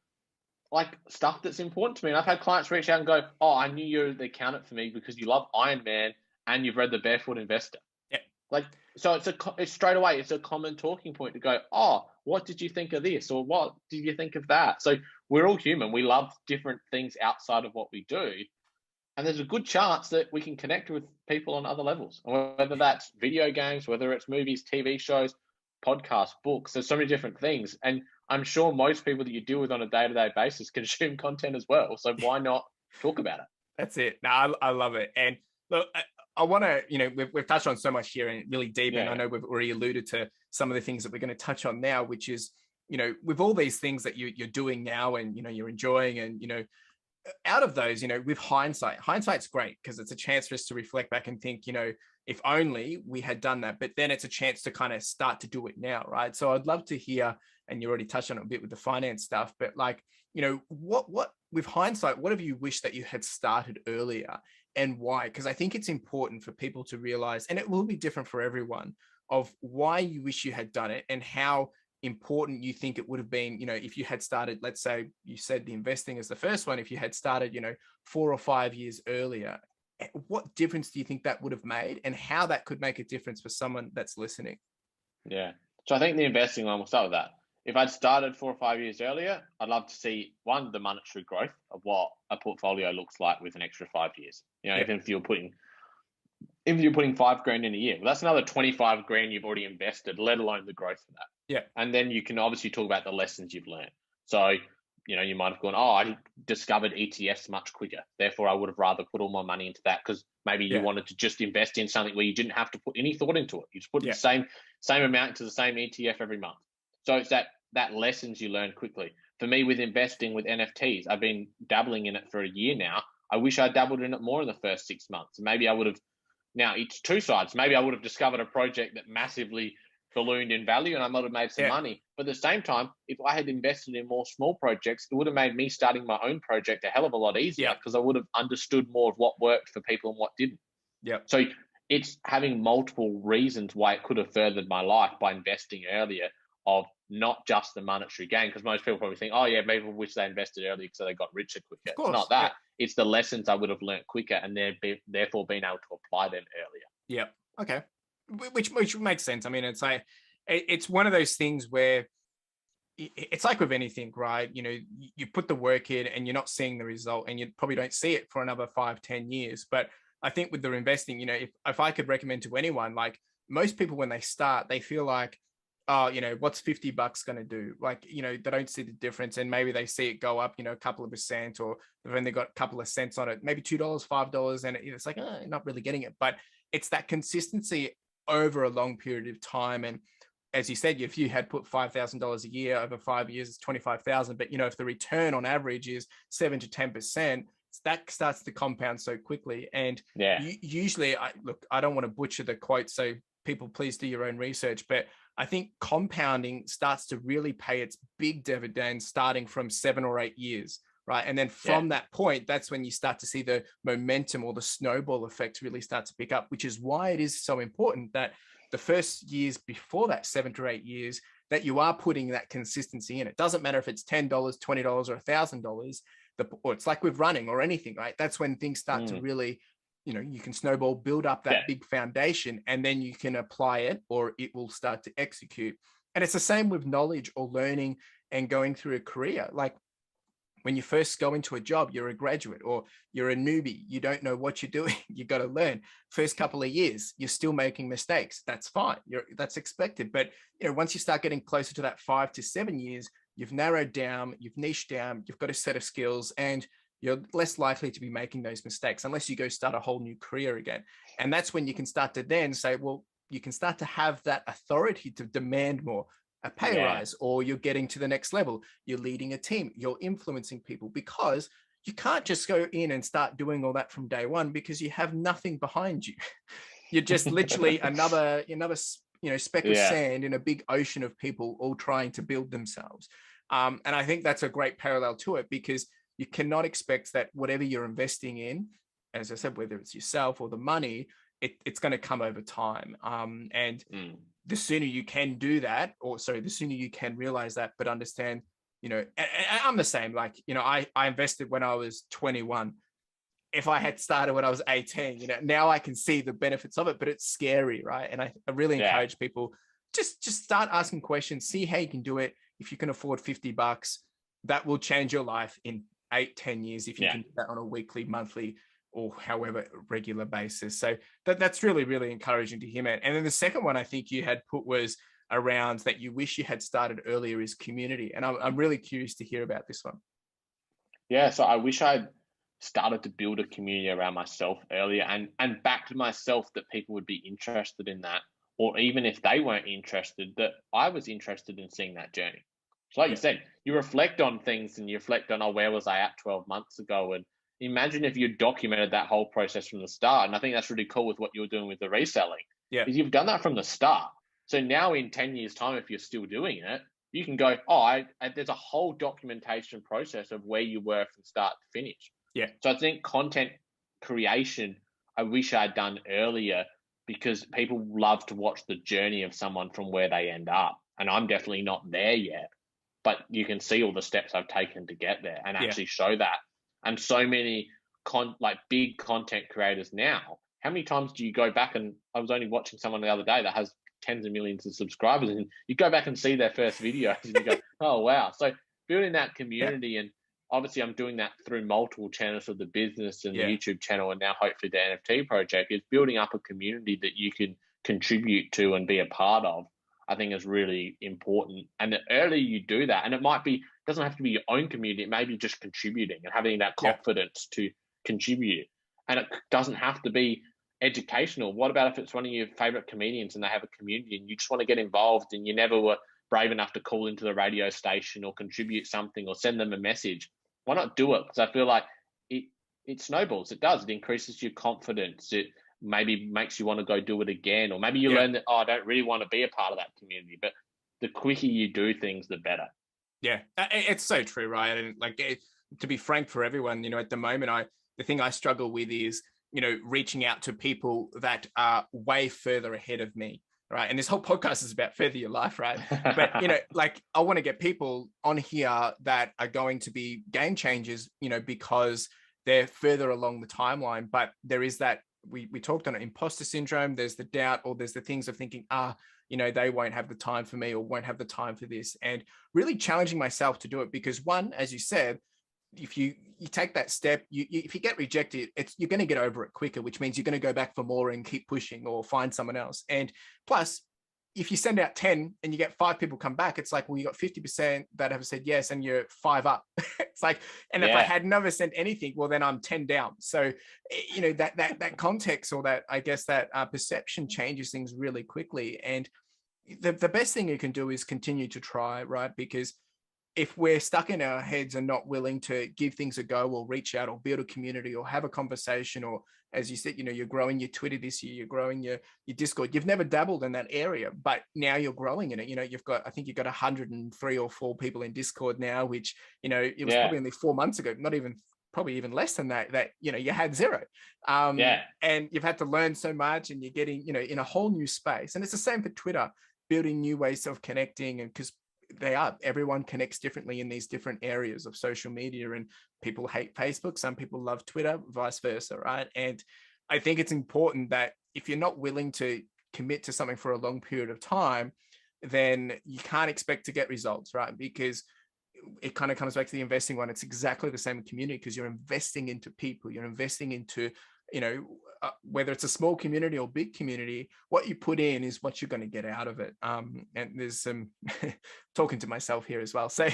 Speaker 2: like stuff that's important to me. And I've had clients reach out and go, oh, I knew you were the accountant for me because you love Iron Man and you've read The Barefoot Investor.
Speaker 1: Yeah.
Speaker 2: Like, so it's straight away, it's a common talking point to go, oh, what did you think of this? Or what did you think of that? So we're all human. We love different things outside of what we do. And there's a good chance that we can connect with people on other levels, whether that's video games, whether it's movies, TV shows, podcasts, books. There's so many different things. And I'm sure most people that you deal with on a day-to-day basis consume content as well. So why not talk about it?
Speaker 1: That's it. No, I love it. And look, I want to, we've touched on so much here and really deep. And I know we've already alluded to some of the things that we're going to touch on now, which is, with all these things that you're doing now and, you're enjoying, and, out of those, with hindsight's great because it's a chance for us to reflect back and think, if only we had done that. But then it's a chance to kind of start to do it now, right? So I'd love to hear, and you already touched on it a bit with the finance stuff, but like, what with hindsight, what have you wished that you had started earlier, and why? Because I think it's important for people to realize, and it will be different for everyone, of why you wish you had done it and how important you think it would have been, if you had started, let's say you said the investing is the first one, if you had started, 4 or 5 years earlier, what difference do you think that would have made, and how that could make a difference for someone that's listening?
Speaker 2: Yeah. So I think the investing one, we'll start with that. If I'd started 4 or 5 years earlier, I'd love to see, one, the monetary growth of what a portfolio looks like with an extra 5 years. Even if you're putting $5,000 in a year, well, that's another 25 grand you've already invested, let alone the growth of that.
Speaker 1: Yeah.
Speaker 2: And then you can obviously talk about the lessons you've learned. So, you might have gone, oh, I discovered ETFs much quicker. Therefore, I would have rather put all my money into that, because maybe you wanted to just invest in something where you didn't have to put any thought into it. You just put the same amount into the same ETF every month. So it's that lessons you learn quickly. For me, with investing with NFTs, I've been dabbling in it for a year now. I wish I dabbled in it more in the first 6 months. Maybe I would have. Now, it's two sides. Maybe I would have discovered a project that massively ballooned in value and I might have made some money. But at the same time, if I had invested in more small projects, it would have made me starting my own project a hell of a lot easier, because I would have understood more of what worked for people and what didn't.
Speaker 1: Yeah.
Speaker 2: So it's having multiple reasons why it could have furthered my life by investing earlier, of not just the monetary gain, because most people probably think, oh yeah, maybe wish they invested earlier so they got richer quicker. It's not that. It's the lessons I would have learned quicker, and therefore being able to apply them earlier.
Speaker 1: Yeah. Okay. Which makes sense. I mean, it's like, it's one of those things where it's like with anything, right? You put the work in and you're not seeing the result, and you probably don't see it for another 5-10 years. But I think with the investing, if I could recommend to anyone, like most people, when they start, they feel like, oh, what's $50 going to do? Like, they don't see the difference, and maybe they see it go up, a couple of percent, or they've only got a couple of cents on it, maybe $2, $5, and it's like, not really getting it. But it's that consistency over a long period of time. And as you said, if you had put $5,000 a year over 5 years, it's 25,000. But if the return on average is 7 to 10%, that starts to compound so quickly. And usually, I don't want to butcher the quote, so people, please do your own research. But I think compounding starts to really pay its big dividends starting from 7 or 8 years. Right. And then from that point, that's when you start to see the momentum or the snowball effect really start to pick up, which is why it is so important that the first years before that, 7 to 8 years, that you are putting that consistency in. It doesn't matter if it's $10, $20, or $1,000, or it's like with running or anything, right? That's when things start to really, you can snowball, build up that big foundation, and then you can apply it, or it will start to execute. And it's the same with knowledge or learning and going through a career. Like, when you first go into a job, you're a graduate or you're a newbie, you don't know what you're doing, you got to learn. First couple of years, you're still making mistakes. That's fine. That's expected. But once you start getting closer to that 5 to 7 years, you've narrowed down, you've niched down, you've got a set of skills, and you're less likely to be making those mistakes unless you go start a whole new career again. And that's when you can start to then say, well, you can start to have that authority to demand more, a pay rise, or you're getting to the next level, you're leading a team, you're influencing people, because you can't just go in and start doing all that from day one because you have nothing behind you. You're just literally another speck of sand in a big ocean of people all trying to build themselves. And I think that's a great parallel to it, because you cannot expect that whatever you're investing in, as I said, whether it's yourself or the money, it's going to come over time. The sooner you can do that, the sooner you can realize that, but understand, and I'm the same. Like, I invested when I was 21. If I had started when I was 18, now I can see the benefits of it, but it's scary, right? And I really encourage people, just start asking questions, see how you can do it. If you can afford $50, that will change your life in 8-10 years if you can do that on a weekly, monthly, or however regular basis. So that's really, really encouraging to hear, man. And then the second one I think you had put was around that you wish you had started earlier is community. And I'm really curious to hear about this one.
Speaker 2: Yeah, so I wish I'd started to build a community around myself earlier and backed myself that people would be interested in that. Or even if they weren't interested, that I was interested in seeing that journey. So like you said, you reflect on things and you reflect on, where was I at 12 months ago? And imagine if you documented that whole process from the start. And I think that's really cool with what you're doing with the reselling.
Speaker 1: Yeah.
Speaker 2: Is you've done that from the start. So now in 10 years' time, if you're still doing it, you can go, there's a whole documentation process of where you were from start to finish.
Speaker 1: Yeah.
Speaker 2: So I think content creation, I wish I'd done earlier, because people love to watch the journey of someone from where they end up. And I'm definitely not there yet, but you can see all the steps I've taken to get there and actually show that. And so many big content creators now, how many times do you go back? And I was only watching someone the other day that has tens of millions of subscribers, and you go back and see their first videos and you go, oh, wow. So building that community, and obviously I'm doing that through multiple channels of the business and the YouTube channel, and now hopefully the NFT project, is building up a community that you can contribute to and be a part of. I think is really important. And the earlier you do that, and doesn't have to be your own community, it may be just contributing and having that confidence to contribute. And it doesn't have to be educational. What about if it's one of your favorite comedians and they have a community and you just want to get involved and you never were brave enough to call into the radio station or contribute something or send them a message? Why not do it? Because I feel like it snowballs. It does. It increases your confidence. It maybe makes you want to go do it again. Or maybe you learn that, I don't really want to be a part of that community. But the quicker you do things, the better.
Speaker 1: Yeah, it's so true, right? And to be frank for everyone, at the moment, the thing I struggle with is, reaching out to people that are way further ahead of me, right? And this whole podcast is about further your life, right? But, I want to get people on here that are going to be game changers, because they're further along the timeline. But there is that, we talked on imposter syndrome, there's the doubt, or there's the things of thinking, they won't have the time for me or won't have the time for this, and really challenging myself to do it. Because one, as you said, if you take that step, if you get rejected, you're going to get over it quicker, which means you're going to go back for more and keep pushing or find someone else. And plus, if you send out 10 and you get 5 people come back, it's like, well, you got 50% that have said yes and you're 5 up. It's like, and if I had never sent anything, well, then I'm 10 down. So, that context, or that, I guess, that perception changes things really quickly. And the best thing you can do is continue to try, right? Because if we're stuck in our heads and not willing to give things a go or reach out or build a community or have a conversation, or as you said, you're growing your Twitter this year, you're growing your Discord, you've never dabbled in that area, but now you're growing in it. I think you've got 103 or 4 people in Discord now, which, it was probably only 4 months ago, probably even less than that, you had 0. And you've had to learn so much, and you're getting, in a whole new space. And it's the same for Twitter, building new ways of connecting. And because everyone connects differently in these different areas of social media, and people hate Facebook, some people love Twitter, vice versa, right? And I think it's important that if you're not willing to commit to something for a long period of time, then you can't expect to get results, right? Because it kind of comes back to the investing one. It's exactly the same community, because you're investing into people, you're investing into, whether it's a small community or big community, what you put in is what you're going to get out of it. And there's some talking to myself here as well. So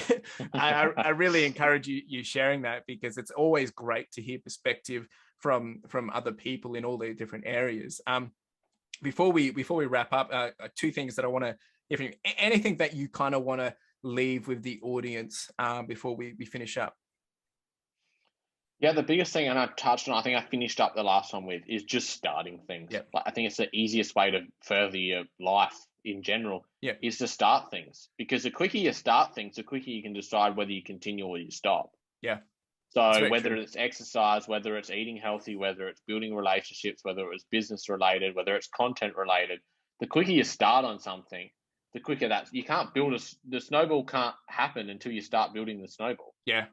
Speaker 1: I really encourage you sharing that, because it's always great to hear perspective from other people in all the different areas. Before we wrap up, two things that I want to, if anything that you kind of want to leave with the audience before we finish up.
Speaker 2: Yeah, the biggest thing, and I touched on, I think I finished up the last one with, is just starting things.
Speaker 1: Yep.
Speaker 2: Like, I think it's the easiest way to further your life in general,
Speaker 1: yep.
Speaker 2: is to start things. Because the quicker you start things, the quicker you can decide whether you continue or you stop.
Speaker 1: Yeah.
Speaker 2: So whether it's exercise, whether it's eating healthy, whether it's building relationships, whether it's business related, whether it's content related, the quicker you start on something, the quicker you can't build the snowball can't happen until you start building the snowball.
Speaker 1: Yeah.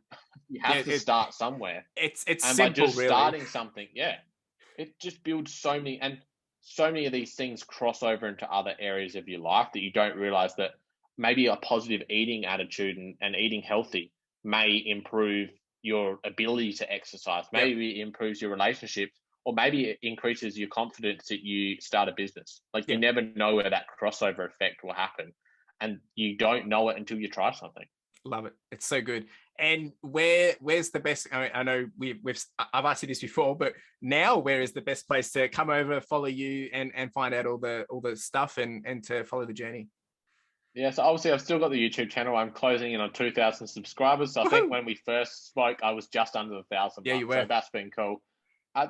Speaker 2: You have to start somewhere.
Speaker 1: It's
Speaker 2: and
Speaker 1: simple,
Speaker 2: by just
Speaker 1: really.
Speaker 2: starting something, it just builds so many of these things cross over into other areas of your life that you don't realize, that maybe a positive eating attitude and eating healthy may improve your ability to exercise. Maybe it improves your relationships, or maybe it increases your confidence that you start a business. Like, you never know where that crossover effect will happen, and you don't know it until you try something.
Speaker 1: Love it. It's so good. And where's the best? I know I've asked you this before, but now where is the best place to come over, follow you, and find out all the stuff and to follow the journey?
Speaker 2: Yeah, so obviously I've still got the YouTube channel. I'm closing in on 2,000 subscribers. So I think when we first spoke, I was just under 1,000.
Speaker 1: Yeah, you were.
Speaker 2: So that's been cool.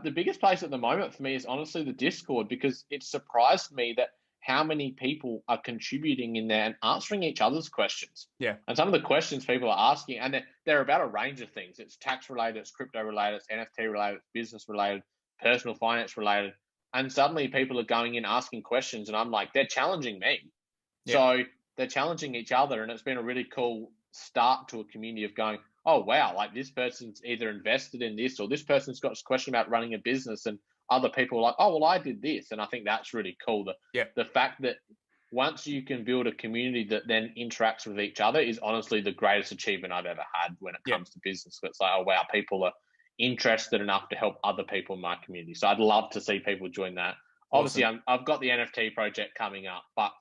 Speaker 2: The biggest place at the moment for me is honestly the Discord, because it surprised me that how many people are contributing in there and answering each other's questions.
Speaker 1: Yeah.
Speaker 2: And some of the questions people are asking, and they're about a range of things. It's tax related, it's crypto related, it's NFT related, it's business related, personal finance related. And suddenly people are going in asking questions, and I'm like, they're challenging me. Yeah. So they're challenging each other, and it's been a really cool start to a community of going, oh, wow, like this person's either invested in this, or this person's got a question about running a business, and other people are like, oh, well, I did this. And I think that's really cool. The fact that once you can build a community that then interacts with each other is honestly the greatest achievement I've ever had when it comes to business. It's like, oh, wow, people are interested enough to help other people in my community. So I'd love to see people join that. Awesome. Obviously, I've got the NFT project coming up, but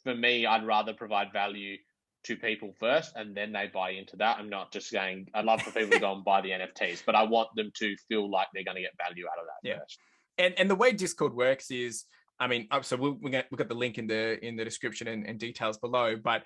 Speaker 2: for me, I'd rather provide value to people first, and then they buy into that. I'm not just saying I'd love for people to go and buy the NFTs, but I want them to feel like they're going to get value out of that first.
Speaker 1: And the way Discord works is, I mean, so we've got the link in the description and details below, but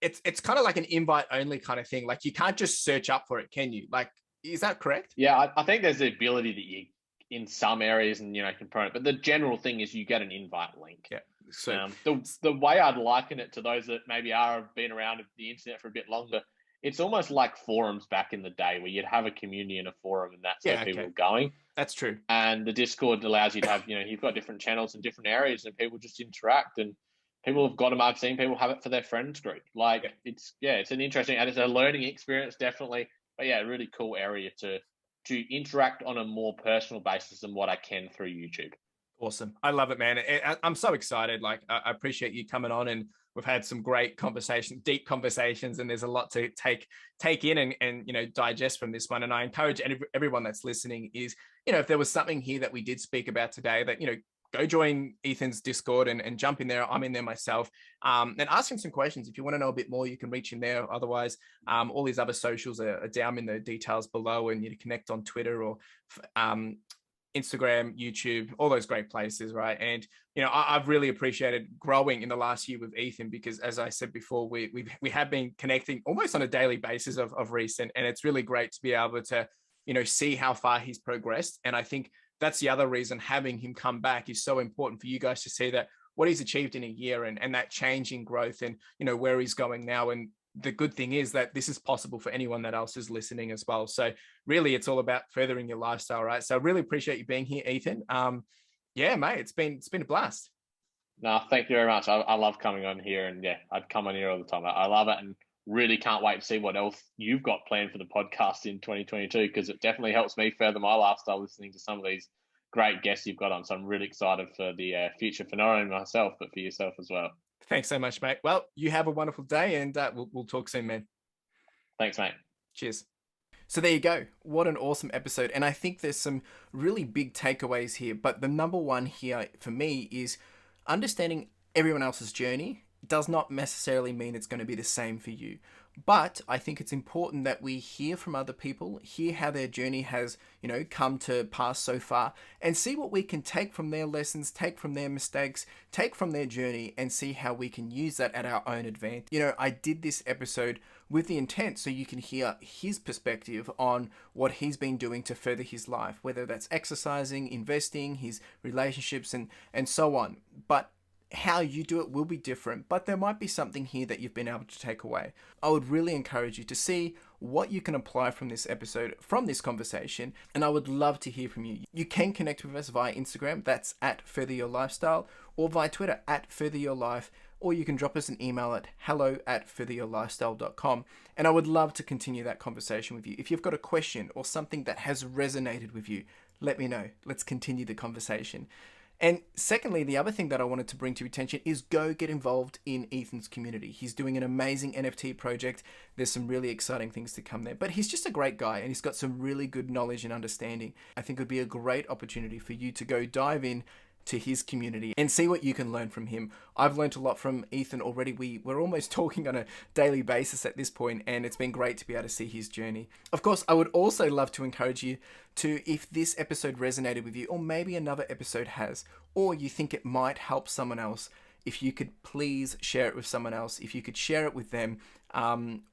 Speaker 1: it's kind of like an invite only kind of thing. Like, you can't just search up for it, can you? Like, is that correct?
Speaker 2: Yeah, I think there's the ability that you, in some areas, and can promote, but the general thing is you get an invite link.
Speaker 1: Yeah. So
Speaker 2: the way I'd liken it to those that maybe have been around the internet for a bit longer, it's almost like forums back in the day, where you'd have a community in a forum, and that's where people are going.
Speaker 1: That's true.
Speaker 2: And the Discord allows you to have, you've got different channels in different areas, and people just interact, and people have got them. I've seen people have it for their friends group. Like, it's an interesting, and it's a learning experience, definitely. But yeah, a really cool area to interact on a more personal basis than what I can through YouTube.
Speaker 1: Awesome. I love it, man. I'm so excited. Like, I appreciate you coming on, and we've had some great conversations, deep conversations, and there's a lot to take in and digest from this one. And I encourage everyone that's listening is, if there was something here that we did speak about today, that, go join Ethan's Discord and jump in there. I'm in there myself, and ask him some questions. If you want to know a bit more, you can reach him there. Otherwise, all his other socials are down in the details below, and you connect on Twitter or Instagram, YouTube, all those great places, right? And I've really appreciated growing in the last year with Ethan, because, as I said before, we have been connecting almost on a daily basis of recent, and it's really great to be able to see how far he's progressed. And I think that's the other reason having him come back is so important, for you guys to see that what he's achieved in a year, and that change in growth, and where he's going now. And the good thing is that this is possible for anyone that else is listening as well. So really, it's all about furthering your lifestyle, right? So I really appreciate you being here, Ethan. Yeah, mate, it's been a blast.
Speaker 2: No, thank you very much. I love coming on here, and I'd come on here all the time. I love it, and really can't wait to see what else you've got planned for the podcast in 2022, because it definitely helps me further my lifestyle listening to some of these great guests you've got on. So I'm really excited for the future, for not only myself, but for yourself as well.
Speaker 1: Thanks so much, mate. Well, you have a wonderful day, and we'll talk soon, man.
Speaker 2: Thanks, mate.
Speaker 1: Cheers. So there you go. What an awesome episode. And I think there's some really big takeaways here. But the number one here for me is understanding everyone else's journey does not necessarily mean it's going to be the same for you. But I think it's important that we hear from other people, hear how their journey has, come to pass so far, and see what we can take from their lessons, take from their mistakes, take from their journey, and see how we can use that at our own advantage. I did this episode with the intent so you can hear his perspective on what he's been doing to further his life, whether that's exercising, investing, his relationships, and so on. But how you do it will be different, but there might be something here that you've been able to take away. I would really encourage you to see what you can apply from this episode, from this conversation, and I would love to hear from you. You can connect with us via Instagram, that's at Further Your Lifestyle, or via Twitter at Further Your Life, or you can drop us an email at hello@furtheryourlifestyle.com, and I would love to continue that conversation with you. If you've got a question or something that has resonated with you, let me know. Let's continue the conversation. And secondly, the other thing that I wanted to bring to your attention is go get involved in Ethan's community. He's doing an amazing NFT project. There's some really exciting things to come there. But he's just a great guy and he's got some really good knowledge and understanding. I think it would be a great opportunity for you to go dive in to his community and see what you can learn from him. I've learned a lot from Ethan already. We're almost talking on a daily basis at this point, and it's been great to be able to see his journey. Of course, I would also love to encourage you to, if this episode resonated with you, or maybe another episode has, or you think it might help someone else, if you could please share it with someone else, if you could share it with them,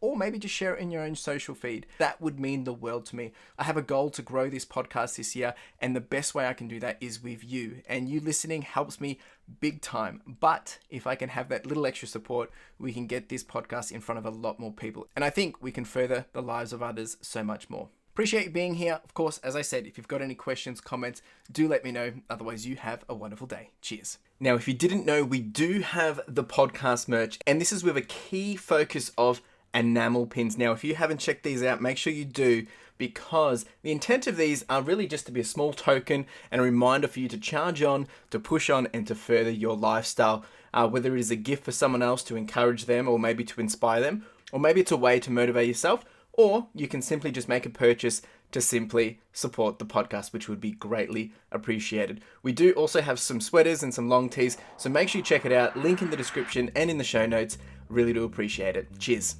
Speaker 1: or maybe just share it in your own social feed. That would mean the world to me. I have a goal to grow this podcast this year, and the best way I can do that is with you. And you listening helps me big time. But if I can have that little extra support, we can get this podcast in front of a lot more people. And I think we can further the lives of others so much more. Appreciate you being here. Of course, as I said, if you've got any questions, comments, do let me know. Otherwise, you have a wonderful day. Cheers. Now, if you didn't know, we do have the podcast merch, and this is with a key focus of enamel pins. Now, if you haven't checked these out, make sure you do, because the intent of these are really just to be a small token and a reminder for you to charge on, to push on, and to further your lifestyle. Whether it is a gift for someone else to encourage them, or maybe to inspire them, or maybe it's a way to motivate yourself, or you can simply just make a purchase to simply support the podcast, which would be greatly appreciated. We do also have some sweaters and some long tees, so make sure you check it out. Link in the description and in the show notes. Really do appreciate it. Cheers.